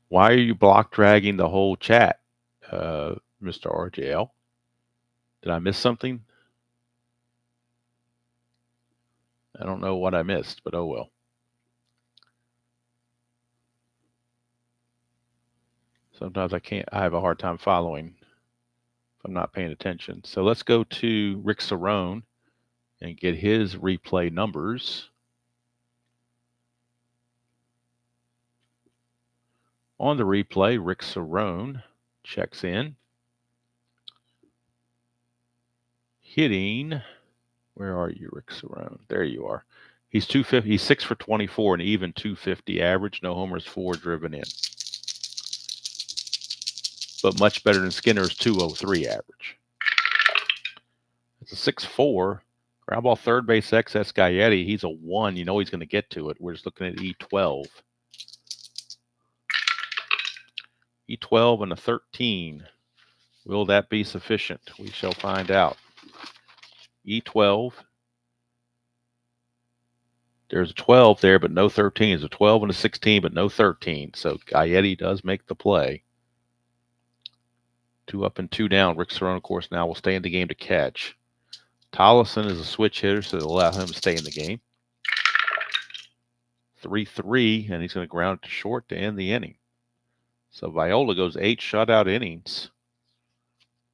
Why are you block dragging the whole chat, Mr. RJL? Did I miss something? I don't know what I missed, but oh well. Sometimes I have a hard time following if I'm not paying attention. So let's go to Rick Cerrone and get his replay numbers. On the replay, Rick Cerrone checks in. Hitting, where are you, Rick Cerrone? There you are. He's 250. He's 6 for 24, and even 250 average. No homers, 4 driven in. But much better than Skinner's 203 average. It's a 6-4. Ground ball third base excess Gaetti. He's a 1. You know he's going to get to it. We're just looking at E12. E12 and a 13. Will that be sufficient? We shall find out. E12. There's a 12 there, but no 13. There's a 12 and a 16, but no 13. So Gaetti does make the play. 2 up and 2 down. Rick Cerrone, of course, now will stay in the game to catch. Tollison is a switch hitter, so they'll allow him to stay in the game. 3-3, and he's going to ground it to short to end the inning. So Viola goes 8 shutout innings,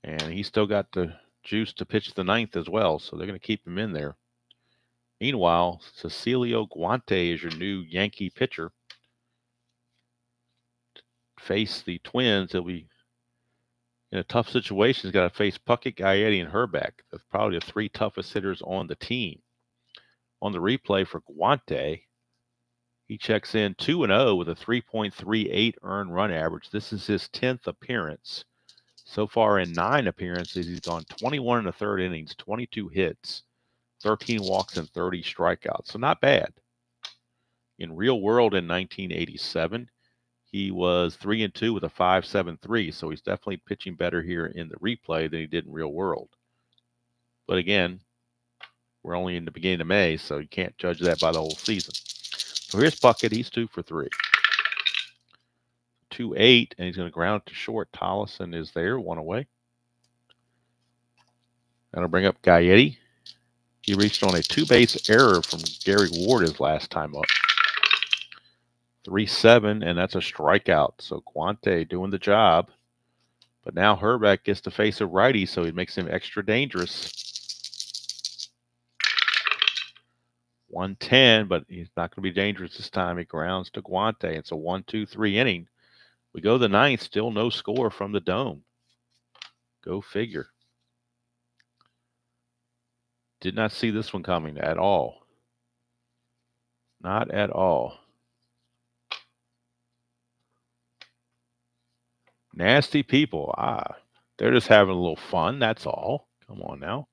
and he's still got the juice to pitch the 9th as well, so they're going to keep him in there. Meanwhile, Cecilio Guante is your new Yankee pitcher. Face the Twins. He'll be in a tough situation. He's got to face Puckett, Gaetti, and Herbeck. That's probably the 3 toughest hitters on the team. On the replay for Guante, he checks in 2-0 with a 3.38 earned run average. This is his 10th appearance. So far in 9 appearances, he's gone 21 1/3 innings, 22 hits, 13 walks, and 30 strikeouts. So not bad. In real world in 1987, he was 3-2 with a 5.73. So he's definitely pitching better here in the replay than he did in real world. But again, we're only in the beginning of May, so you can't judge that by the whole season. So here's Puckett. He's 2 for 3. 2-8, and he's going to ground it to short. Tollison is there, 1 away. That'll bring up Gaetti. He reached on a 2-base error from Gary Ward his last time up. 3-7, and that's a strikeout. So Guante doing the job. But now Herbeck gets to face a righty, so it makes him extra dangerous. 110, but he's not going to be dangerous this time. He grounds to Guante. It's a 1-2-3 inning. We go to the 9th, still no score from the Dome. Go figure. Did not see this one coming at all. Not at all. Nasty people. They're just having a little fun. That's all. Come on now.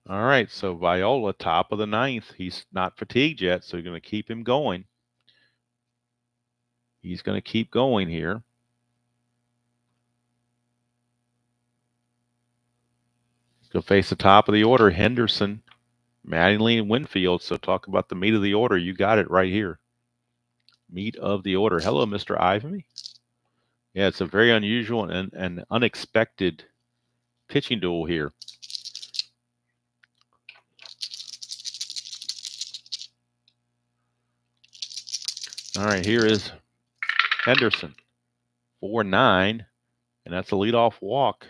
All right. So Viola, top of the 9th. He's not fatigued yet, so you're going to keep him going. He's going to keep going here. He'll face the top of the order. Henderson, Mattingly, and Winfield. So talk about the meat of the order. You got it right here. Meat of the order. Hello, Mr. Ivy. Yeah, it's a very unusual and unexpected pitching duel here. All right, here is Henderson. 4-9, and that's a leadoff walk.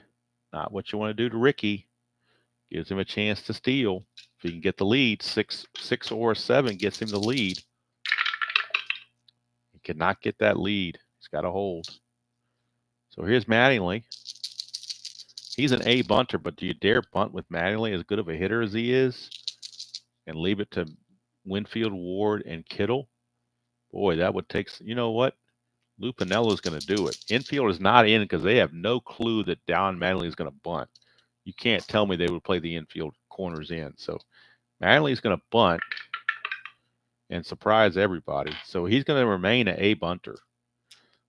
Not what you want to do to Ricky. Gives him a chance to steal. If he can get the lead, 6 or 7 gets him the lead. He cannot get that lead. He's got to hold. So here's Mattingly. He's an A bunter, but do you dare bunt with Mattingly, as good of a hitter as he is, and leave it to Winfield, Ward, and Kittle? Boy, that would take. You know what? Lou Piniella is going to do it. Infield is not in because they have no clue that Don Mattingly is going to bunt. You can't tell me they would play the infield corners in. So Mattingly is going to bunt and surprise everybody. So he's going to remain an A bunter.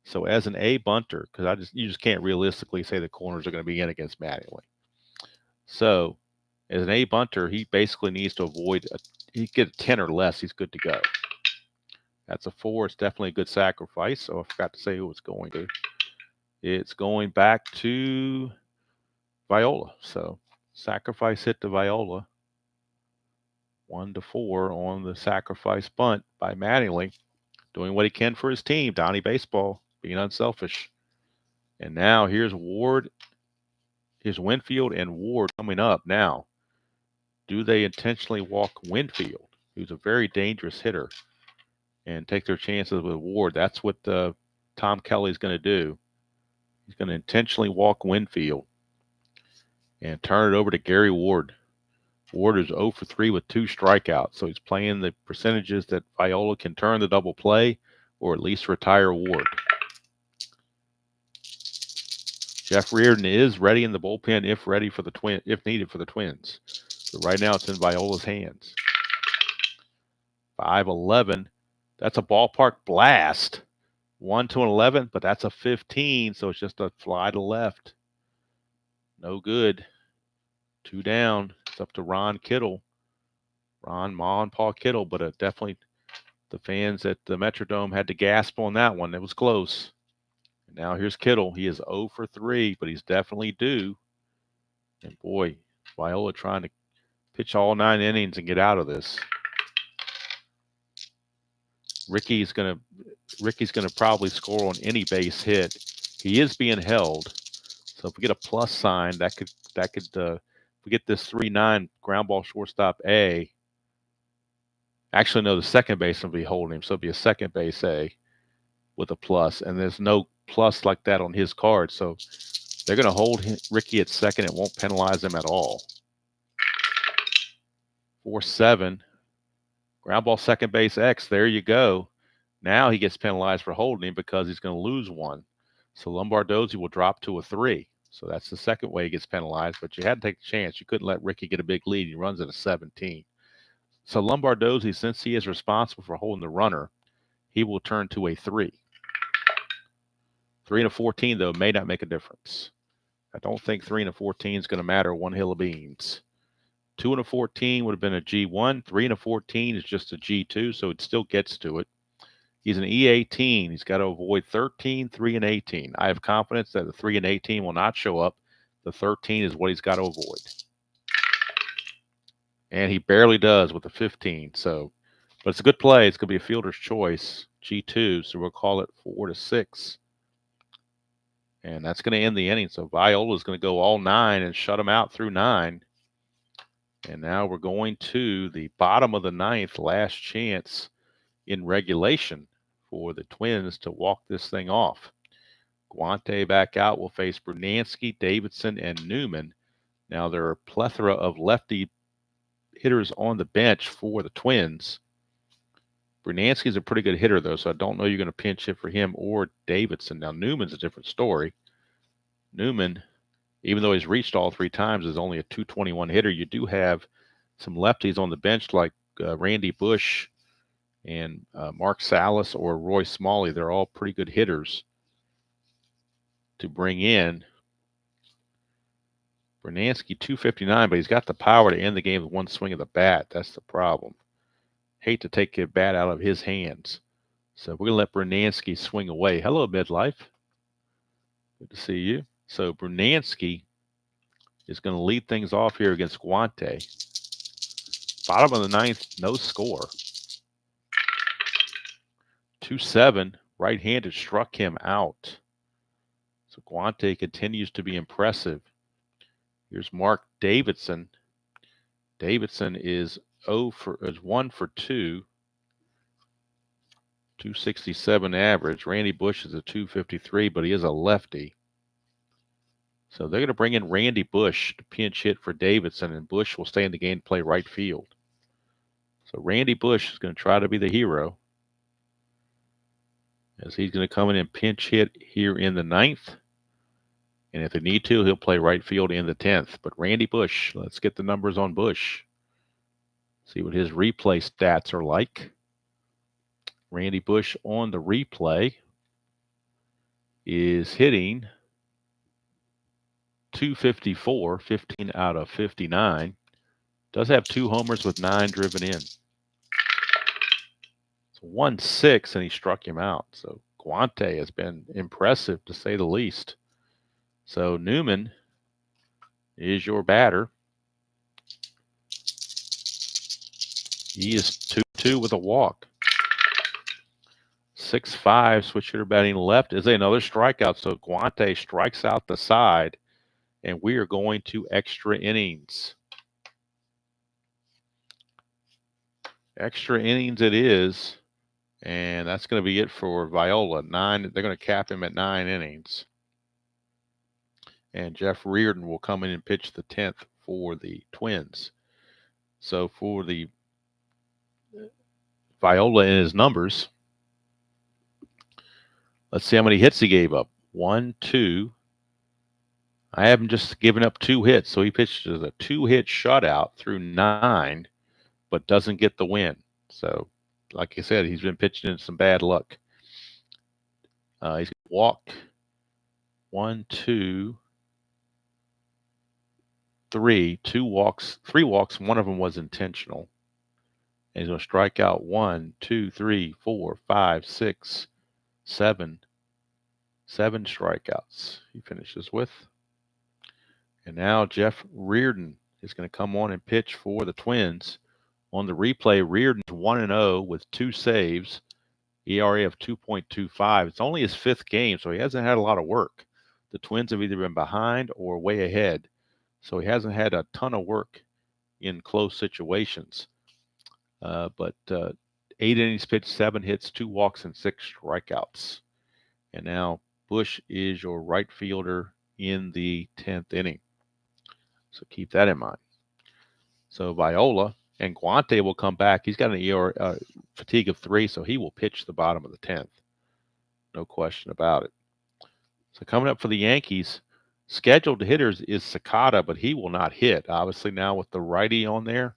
So as an A bunter, because you just can't realistically say the corners are going to be in against Mattingly. So as an A bunter, he basically needs to avoid he get a 10 or less, he's good to go. That's a 4. It's definitely a good sacrifice. So I forgot to say who it's going to. It's going back to Viola. So sacrifice hit to Viola. 1-4 on the sacrifice bunt by Mattingly, doing what he can for his team. Donnie Baseball, being unselfish. And now here's Ward. Here's Winfield and Ward coming up now. Do they intentionally walk Winfield, who's a very dangerous hitter, and take their chances with Ward? That's what Tom Kelly's going to do. He's going to intentionally walk Winfield and turn it over to Gary Ward. Ward is 0 for 3 with 2 strikeouts, so he's playing the percentages that Viola can turn the double play or at least retire Ward. Jeff Reardon is ready in the bullpen if needed for the Twins. So right now it's in Viola's hands. 5-11. That's a ballpark blast. 1-11, but that's a 15, so it's just a fly to left. No good. 2 down. It's up to Ron Kittle. Ron, Ma, and Paul Kittle, but definitely the fans at the Metrodome had to gasp on that one. It was close. And now here's Kittle. He is 0 for 3, but he's definitely due. And boy, Viola trying to pitch all 9 innings and get out of this. Ricky's gonna probably score on any base hit. He is being held, so if we get a plus sign, that could if we get this 3-9 ground ball shortstop A. Actually, no, the second baseman will be holding him, so it'll be a second base A with a plus, and there's no plus like that on his card, so they're going to hold Ricky at second. It won't penalize him at all. 4-7. Ground ball second base X. There you go. Now he gets penalized for holding him because he's going to lose 1. So Lombardozzi will drop to a 3. So that's the second way he gets penalized. But you had to take the chance. You couldn't let Ricky get a big lead. He runs at a 17. So Lombardozzi, since he is responsible for holding the runner, he will turn to a 3. 3 and a 14, though, may not make a difference. I don't think 3 and a 14 is going to matter one hill of beans. 2 and a 14 would have been a G1. 3 and a 14 is just a G2, so it still gets to it. He's an E18. He's got to avoid 13, 3, and 18. I have confidence that the 3 and 18 will not show up. The 13 is what he's got to avoid. And he barely does with the 15. So, but it's a good play. It's going to be a fielder's choice, G2, so we'll call it 4-6. And that's going to end the inning. So Viola is going to go all 9 and shut him out through 9. And now we're going to the bottom of the 9th, last chance in regulation for the Twins to walk this thing off. Guante back out will face Brunansky, Davidson, and Newman. Now there are a plethora of lefty hitters on the bench for the Twins. Brunansky's a pretty good hitter, though, so I don't know you're going to pinch hit for him or Davidson. Now Newman's a different story. Newman, even though he's reached all 3 times, is only a .221 hitter. You do have some lefties on the bench like Randy Bush and Mark Salas or Roy Smalley. They're all pretty good hitters to bring in. Brunansky, 259, but he's got the power to end the game with 1 swing of the bat. That's the problem. Hate to take the bat out of his hands. So we're going to let Brunansky swing away. Hello, Midlife. Good to see you. So Brunansky is going to lead things off here against Guante. Bottom of the 9th, no score. 2-7, right-handed struck him out. So Guante continues to be impressive. Here's Mark Davidson. Davidson is 1 for 2. 267 average. Randy Bush is a 253, but he is a lefty. So they're going to bring in Randy Bush to pinch hit for Davidson, and Bush will stay in the game to play right field. So Randy Bush is going to try to be the hero, as he's going to come in and pinch hit here in the 9th. And if they need to, he'll play right field in the 10th. But Randy Bush, let's get the numbers on Bush. See what his replay stats are like. Randy Bush on the replay. is hitting .254, 15 out of 59. Does have 2 homers with 9 driven in. It's 1-6, and he struck him out. So Guante has been impressive, to say the least. So Newman is your batter. He is 2-2 with a walk. 6-5, switch hitter batting left is another strikeout. So Guante strikes out the side, and we are going to extra innings. Extra innings it is, and that's going to be it for Viola. 9. They're going to cap him at 9 innings. And Jeff Reardon will come in and pitch the 10th for the Twins. So for the Viola in his numbers, let's see how many hits he gave up. 1, 2. I have him just given up 2 hits, so he pitched as a 2-hit shutout through 9, but doesn't get the win. So, like I said, he's been pitching in some bad luck. He's walked 1, 2, 3, 2 walks, 3 walks. One of them was intentional. And he's going to strike out 1, 2, 3, 4, 5, 6, 7. 7 strikeouts he finishes with. And now Jeff Reardon is going to come on and pitch for the Twins. On the replay, Reardon's 1-0 with 2 saves, ERA of 2.25. It's only his 5th game, so he hasn't had a lot of work. The Twins have either been behind or way ahead, so he hasn't had a ton of work in close situations. But 8 innings pitched, 7 hits, 2 walks, and 6 strikeouts. And now Bush is your right fielder in the 10th inning. So keep that in mind. So Viola and Guante will come back. He's got an ERA fatigue of 3, so he will pitch the bottom of the 10th. No question about it. So coming up for the Yankees, scheduled hitters is Sakata, but he will not hit. Obviously now with the righty on there,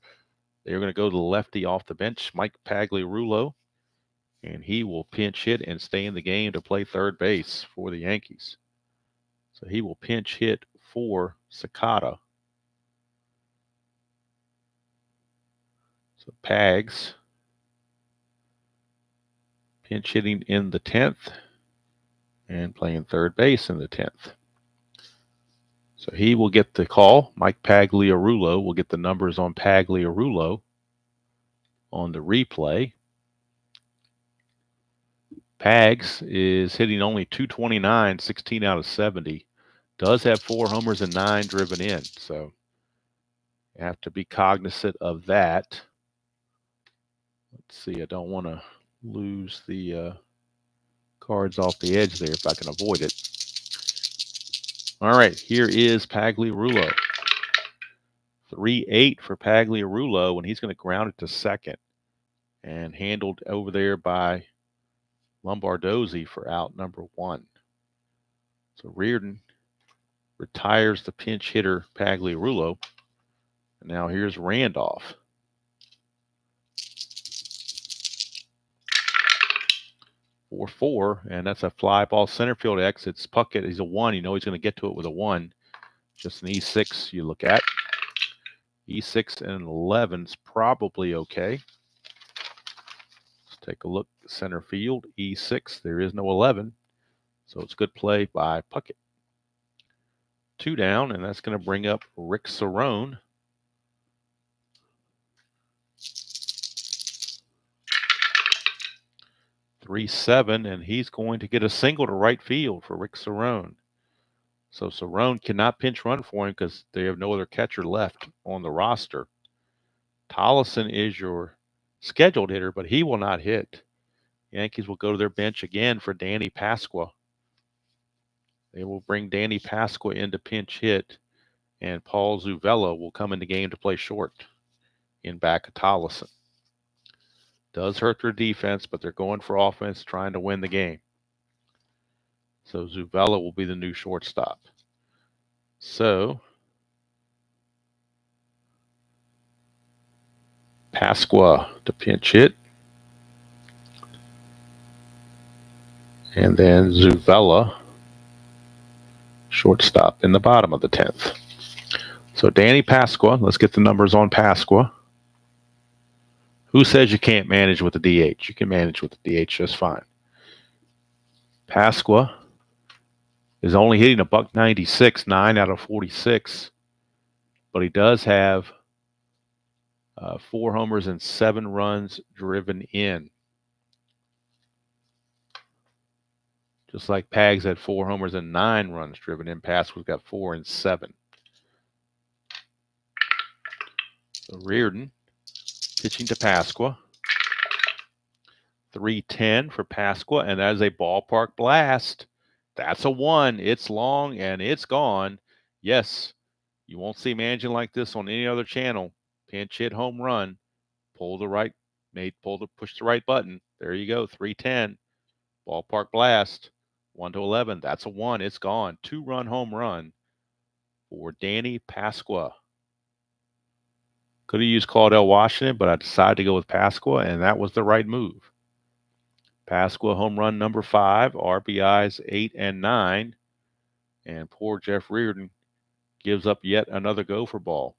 they're going to go to the lefty off the bench, Mike Pagliarulo, and he will pinch hit and stay in the game to play third base for the Yankees. So he will pinch hit for Sakata. So Pags pinch hitting in the 10th and playing third base in the 10th. So he will get the call. Mike Pagliarulo will get the numbers on Pagliarulo on the replay. Pags is hitting only .229, 16 out of 70. Does have 4 homers and 9 driven in. So you have to be cognizant of that. Let's see, I don't want to lose the cards off the edge there if I can avoid it. All right, here is Pagliarulo. 3-8 for Pagliarulo, and he's going to ground it to second. And handled over there by Lombardozzi for out number 1. So Reardon retires the pinch hitter Pagliarulo. And now here's Randolph. 4-4, and that's a fly ball center field exits. Puckett, he's a 1. You know he's going to get to it with a 1. Just an E6 you look at. E6 and 11's probably okay. Let's take a look. Center field, E6. There is no 11. So it's good play by Puckett. 2 down, and that's going to bring up Rick Cerrone. .37, and he's going to get a single to right field for Rick Cerrone. So Cerrone cannot pinch run for him because they have no other catcher left on the roster. Tollison is your scheduled hitter, but he will not hit. Yankees will go to their bench again for Danny Pasqua. They will bring Danny Pasqua in to pinch hit, and Paul Zuvella will come in the game to play short in back of Tollison. Does hurt their defense, but they're going for offense, trying to win the game. So Zuvella will be the new shortstop. So Pasqua to pinch hit. And then Zuvella shortstop in the bottom of the 10th. So Danny Pasqua, let's get the numbers on Pasqua. Who says you can't manage with the DH? You can manage with the DH just fine. Pasqua is only hitting a .196, 9 out of 46, but he does have 4 homers and 7 runs driven in. Just like Pags had 4 homers and 9 runs driven in. Pasqua's got 4 and 7. So Reardon pitching to Pasqua. 3-10 for Pasqua, and that is a ballpark blast. That's a 1. It's long and it's gone. Yes, you won't see managing like this on any other channel. Pinch hit home run. Push the right button. There you go. 3-10. Ballpark blast. 1-11. That's a 1. It's gone. 2-run home run for Danny Pasqua. Could have used Claudell Washington, but I decided to go with Pasqua, and that was the right move. Pasqua home run number 5, RBIs 8 and 9, and poor Jeff Reardon gives up yet another gopher ball.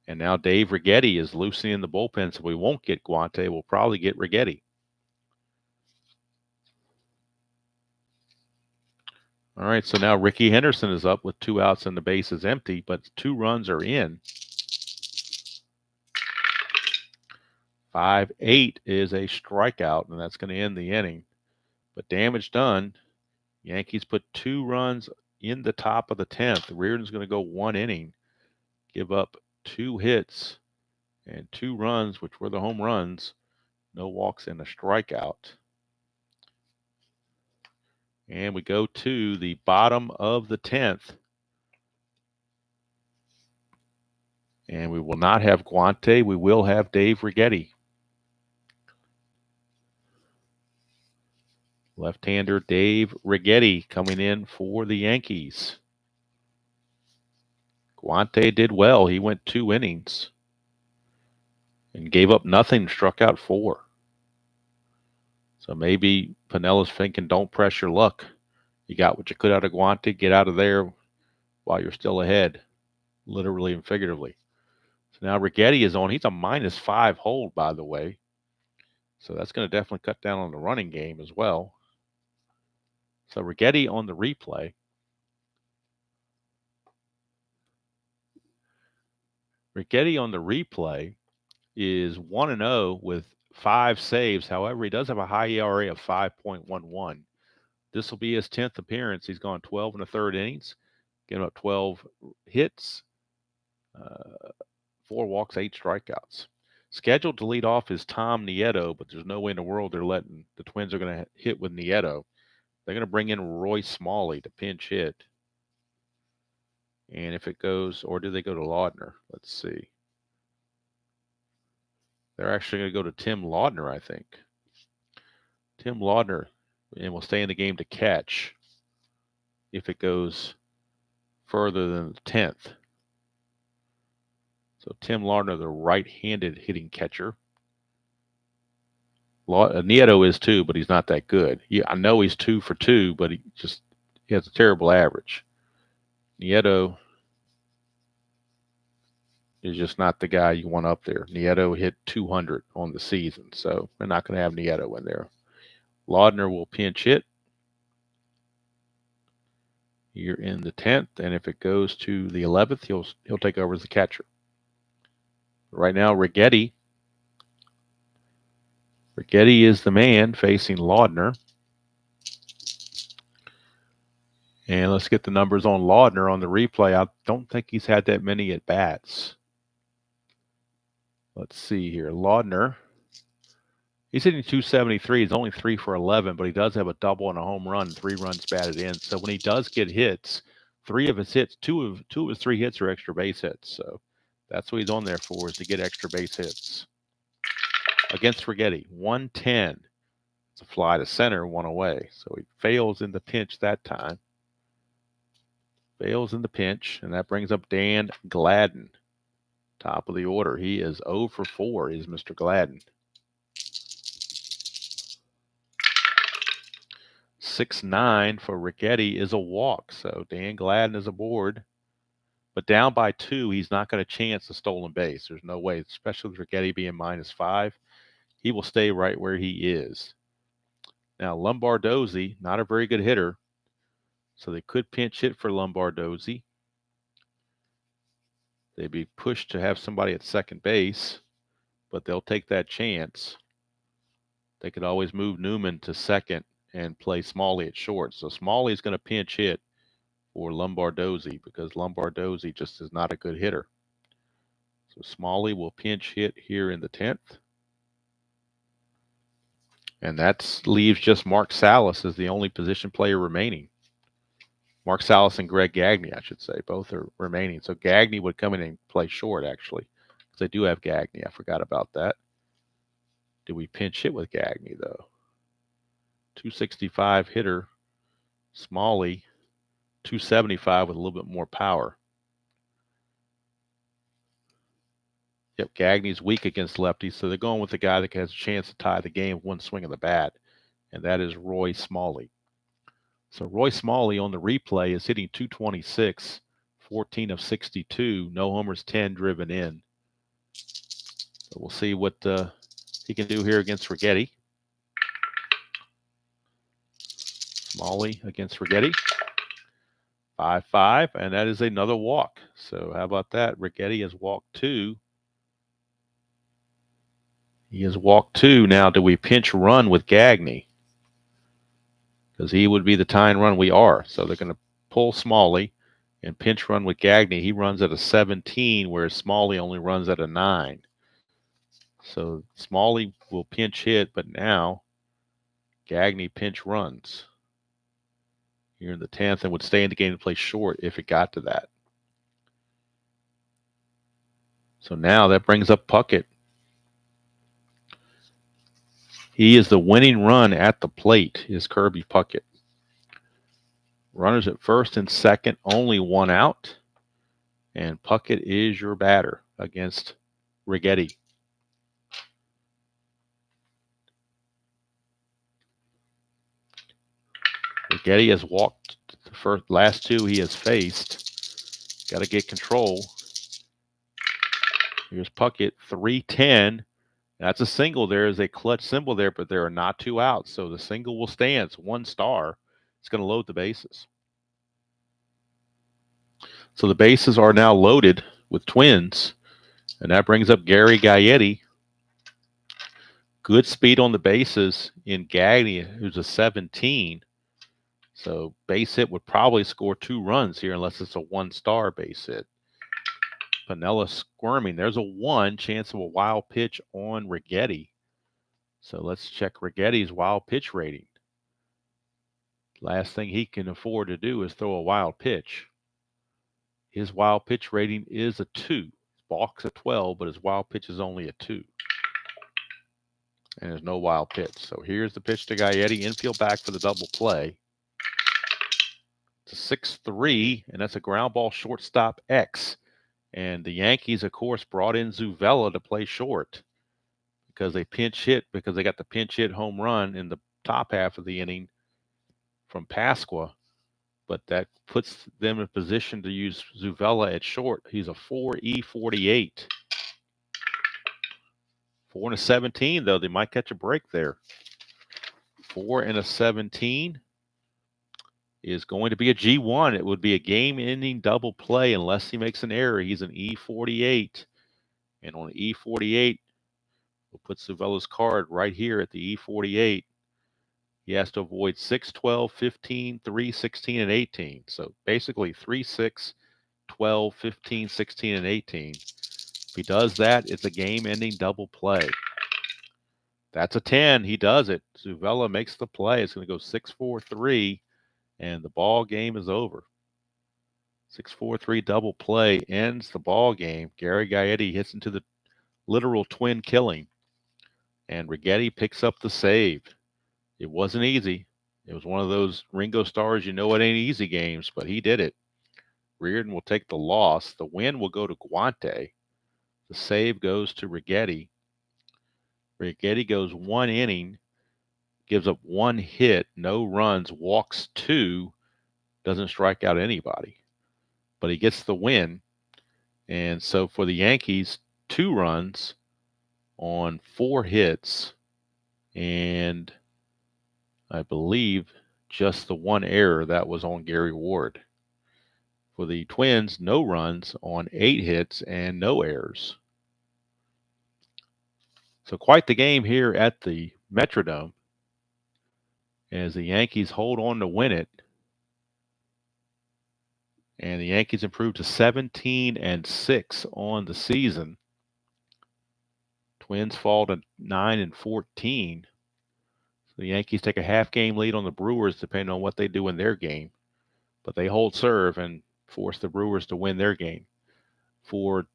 And now Dave Righetti is loosening the bullpen, so we won't get Guante. We'll probably get Righetti. All right, so now Ricky Henderson is up with 2 outs and the base is empty, but 2 runs are in. 5-8 is a strikeout, and that's going to end the inning. But damage done. Yankees put 2 runs in the top of the 10th. Reardon's going to go 1 inning, give up 2 hits and 2 runs, which were the home runs. No walks and a strikeout. And we go to the bottom of the 10th. And we will not have Guante. We will have Dave Righetti. Left-hander Dave Righetti coming in for the Yankees. Guante did well. He went 2 innings and gave up nothing, struck out 4. So maybe Pinella's thinking, don't press your luck. You got what you could out of Guante. Get out of there while you're still ahead, literally and figuratively. So now Righetti is on. He's a -5 hold, by the way. So that's going to definitely cut down on the running game as well. So Righetti on the replay. Righetti on the replay is 1-0 with 5 saves. However, he does have a high ERA of 5.11. This will be his 10th appearance. He's gone 12 1/3 innings, given up 12 hits, 4 walks, 8 strikeouts. Scheduled to lead off is Tom Nieto, but there's no way in the world they're letting the Twins are going to hit with Nieto. They're going to bring in Roy Smalley to pinch hit. And if it goes, or do they go to Laudner? Let's see. They're actually going to go to Tim Laudner, I think. Tim Laudner, and will stay in the game to catch if it goes further than the 10th. So Tim Laudner, the right-handed hitting catcher. Nieto is too, but he's not that good. I know he's 2 for 2, but he has a terrible average. Nieto is just not the guy you want up there. Nieto hit 200 on the season, so they're not going to have Nieto in there. Laudner will pinch hit here in the 10th, and if it goes to the 11th, he'll take over as the catcher. Right now, Righetti is the man facing Laudner. And let's get the numbers on Laudner on the replay. I don't think he's had that many at-bats. Let's see here. Laudner, he's hitting .273. He's only 3 for 11, but he does have a double and a home run, 3 runs batted in. So when he does get hits, 2 of his 3 hits are extra base hits. So that's what he's on there for, is to get extra base hits. Against Righetti, 110. It's a fly to center, 1 away. So he fails in the pinch that time. Fails in the pinch, and that brings up Dan Gladden. Top of the order. He is 0 for 4, is Mr. Gladden. 6-9 for Rigetti is a walk. So Dan Gladden is aboard. But down by 2, he's not going to chance a stolen base. There's no way, especially with Rigetti being -5. He will stay right where he is. Now, Lombardozzi, not a very good hitter, so they could pinch hit for Lombardozzi. They'd be pushed to have somebody at second base, but they'll take that chance. They could always move Newman to second and play Smalley at short. So Smalley is going to pinch hit for Lombardozzi because Lombardozzi just is not a good hitter. So Smalley will pinch hit here in the 10th. And that leaves just Mark Salas as the only position player remaining. Mark Salas and Greg Gagne, I should say, both are remaining. So Gagne would come in and play short, actually, because they do have Gagne. I forgot about that. Did we pinch hit with Gagne, though? 265 hitter. Smalley, 275 with a little bit more power. Yep, Gagne's weak against lefties, so they're going with the guy that has a chance to tie the game with one swing of the bat, and that is Roy Smalley. So Roy Smalley on the replay is hitting 226, 14 of 62, no homers, 10 driven in. So we'll see what he can do here against Rigetti. Smalley against Rigetti. 5-5, and that is another walk. So how about that? Rigetti has walked 2. He has walked 2. Now, do we pinch run with Gagne? Because he would be the tying run. We are. So they're going to pull Smalley and pinch run with Gagne. He runs at a 17, whereas Smalley only runs at a 9. So Smalley will pinch hit, but now Gagne pinch runs here in the 10th and would stay in the game to play short if it got to that. So now that brings up Puckett. He is the winning run at the plate, is Kirby Puckett. Runners at first and second, only one out. And Puckett is your batter against Rigetti. Rigetti has walked the last 2 he has faced. Got to get control. Here's Puckett, 310. That's a single. There is a clutch symbol there, but there are not 2 outs. So the single will stand. It's 1 star. It's going to load the bases. So the bases are now loaded with Twins. And that brings up Gary Gaetti. Good speed on the bases in Gagne, who's a 17. So base hit would probably score 2 runs here unless it's a 1-star base hit. Pinella squirming. There's a 1 chance of a wild pitch on Rigetti. So let's check Rigetti's wild pitch rating. Last thing he can afford to do is throw a wild pitch. His wild pitch rating is a 2. His balk's a 12, but his wild pitch is only a 2. And there's no wild pitch. So here's the pitch to Gaetti. Infield back for the double play. It's a 6-3, and that's a ground ball shortstop X. And the Yankees, of course, brought in Zuvella to play short because they got the pinch hit home run in the top half of the inning from Pasqua. But that puts them in a position to use Zuvella at short. He's a 4.48. 4 and a 17, though. They might catch a break there. 4 and a 17 is going to be a G1. It would be a game-ending double play unless he makes an error. He's an E48. And on E48, we'll put Zuvella's card right here at the E48. He has to avoid 6, 12, 15, 3, 16, and 18. So basically 3, 6, 12, 15, 16, and 18. If he does that, it's a game-ending double play. That's a 10. He does it. Zuvella makes the play. It's going to go 6-4-3, and the ball game is over. 6-4-3 double play ends the ball game. Gary Gaetti hits into the literal twin killing, and Rigetti picks up the save. It wasn't easy. It was one of those Ringo Stars, it ain't easy games, but he did it. Reardon will take the loss. The win will go to Guante. The save goes to Rigetti. Rigetti goes 1 inning, gives up 1 hit, no runs, walks 2, doesn't strike out anybody. But he gets the win. And so for the Yankees, 2 runs on 4 hits, and I believe just the 1 error that was on Gary Ward. For the Twins, no runs on 8 hits and no errors. So quite the game here at the Metrodome as the Yankees hold on to win it. And the Yankees improved to 17-6 on the season. Twins fall to 9-14. So the Yankees take a half-game lead on the Brewers, depending on what they do in their game. But they hold serve and force the Brewers to win their game. For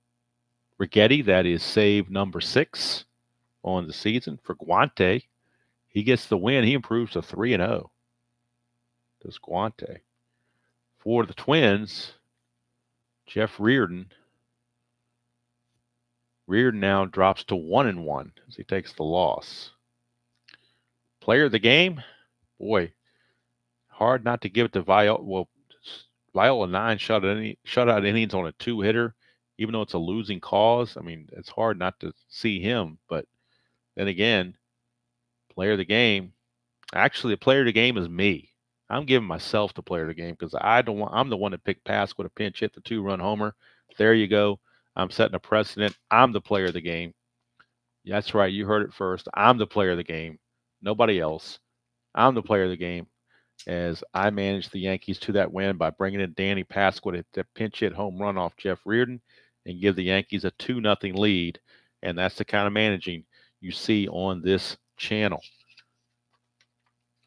Rigetti, that is save number 6 on the season. For Guante, he gets the win. He improves to 3-0. Does Guante. For the Twins, Jeff Reardon now drops to 1-1 as he takes the loss. Player of the game, boy, hard not to give it to Viola. Well, Viola 9 shutout innings on a 2-hitter, even though it's a losing cause. I mean, it's hard not to see him. But then again, player of the game. Actually, the player of the game is me. I'm giving myself the player of the game because I'm the one that picked Pasqua to pinch hit the 2-run homer. There you go. I'm setting a precedent. I'm the player of the game. That's right. You heard it first. I'm the player of the game. Nobody else. I'm the player of the game as I managed the Yankees to that win by bringing in Danny Pasqua to pinch hit home run off Jeff Reardon and give the Yankees a 2-0 lead. And that's the kind of managing you see on this channel.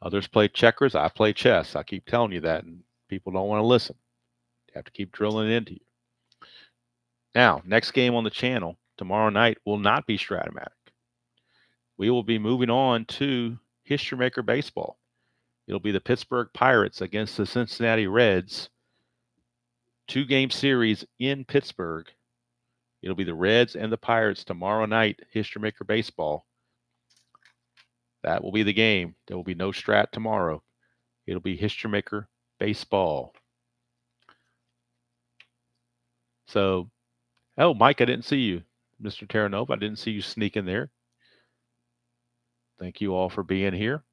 Others play checkers. I play chess. I keep telling you that, and people don't want to listen. You have to keep drilling it into you. Now, next game on the channel tomorrow night will not be Strat-O-Matic. We will be moving on to History Maker Baseball. It'll be the Pittsburgh Pirates against the Cincinnati Reds. 2-game series in Pittsburgh. It'll be the Reds and the Pirates tomorrow night, History Maker Baseball. That will be the game. There will be no Strat tomorrow. It'll be History Maker Baseball. So, oh, Mike, I didn't see you. Mr. Terranova, I didn't see you sneak in there. Thank you all for being here.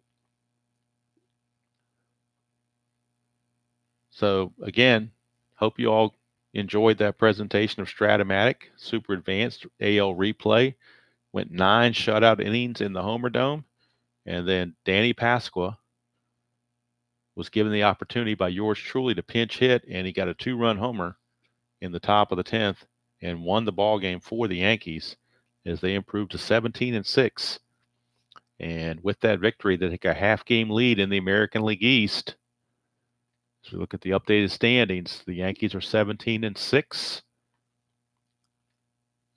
So, again, hope you all enjoyed that presentation of Strat-O-Matic Super Advanced AL Replay. Went 9 shutout innings in the Homer Dome. And then Danny Pasqua was given the opportunity by yours truly to pinch hit, and he got a 2-run homer in the top of the 10th and won the ball game for the Yankees as they improved to 17-6. And with that victory, they take a half-game lead in the American League East. As we look at the updated standings, the Yankees are 17-6.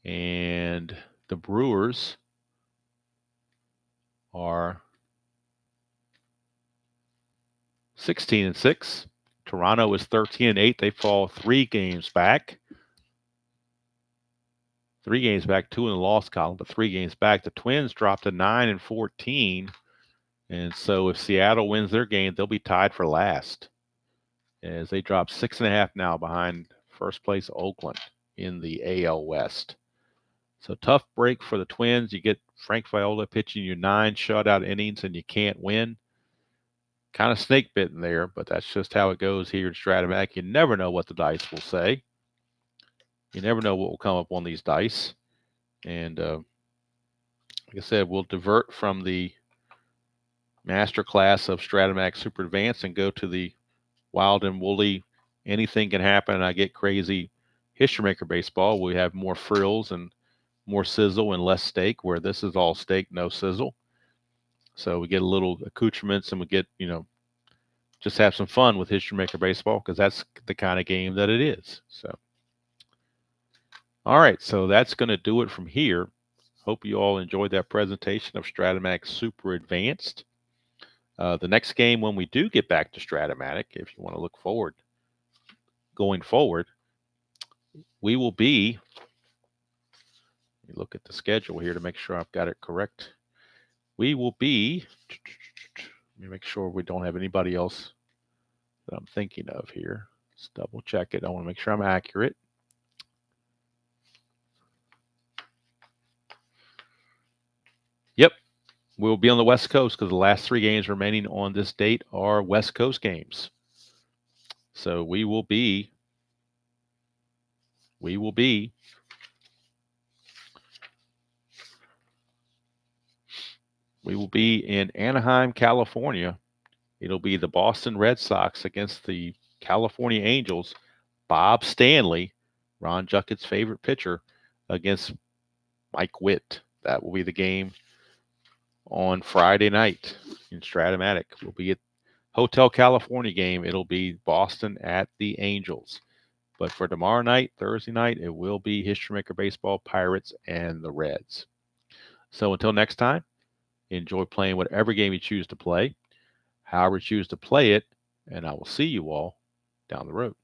And the Brewers are 16-6. Toronto is 13-8. They fall 3 games back. 3 games back, 2 in the loss column, but 3 games back. The Twins dropped to 9-14. And so if Seattle wins their game, they'll be tied for last as they drop 6.5 now behind first place Oakland in the AL West. So tough break for the Twins. You get Frank Viola pitching you 9 shutout innings and you can't win. Kind of snake bitten there, but that's just how it goes here in Strat-O-Matic. You never know what the dice will say. You never know what will come up on these dice. And like I said, we'll divert from the master class of Strat-O-Matic Super Advanced and go to the wild and woolly, anything can happen and I get crazy History Maker Baseball. We have more frills and more sizzle and less steak, where this is all steak, no sizzle. So we get a little accoutrements and we get, just have some fun with History Maker Baseball because that's the kind of game that it is. So, all right, so that's going to do it from here. Hope you all enjoyed that presentation of Strat-O-Matic Super Advanced. The next game, when we do get back to Strat-O-Matic, if you want to look forward, going forward, we will be, let me look at the schedule here to make sure I've got it correct. We will be Let me make sure we don't have anybody else that I'm thinking of here. Let's double check it. I want to make sure I'm accurate. Yep, we'll be on the West Coast because the last 3 games remaining on this date are West Coast games. So we will be in Anaheim, California. It'll be the Boston Red Sox against the California Angels. Bob Stanley, Ron Juckett's favorite pitcher, against Mike Witt. That will be the game on Friday night in Strat-O-Matic. We'll be at Hotel California game. It'll be Boston at the Angels. But for tomorrow night, Thursday night, it will be History Maker Baseball, Pirates, and the Reds. So until next time, enjoy playing whatever game you choose to play, however you choose to play it, and I will see you all down the road.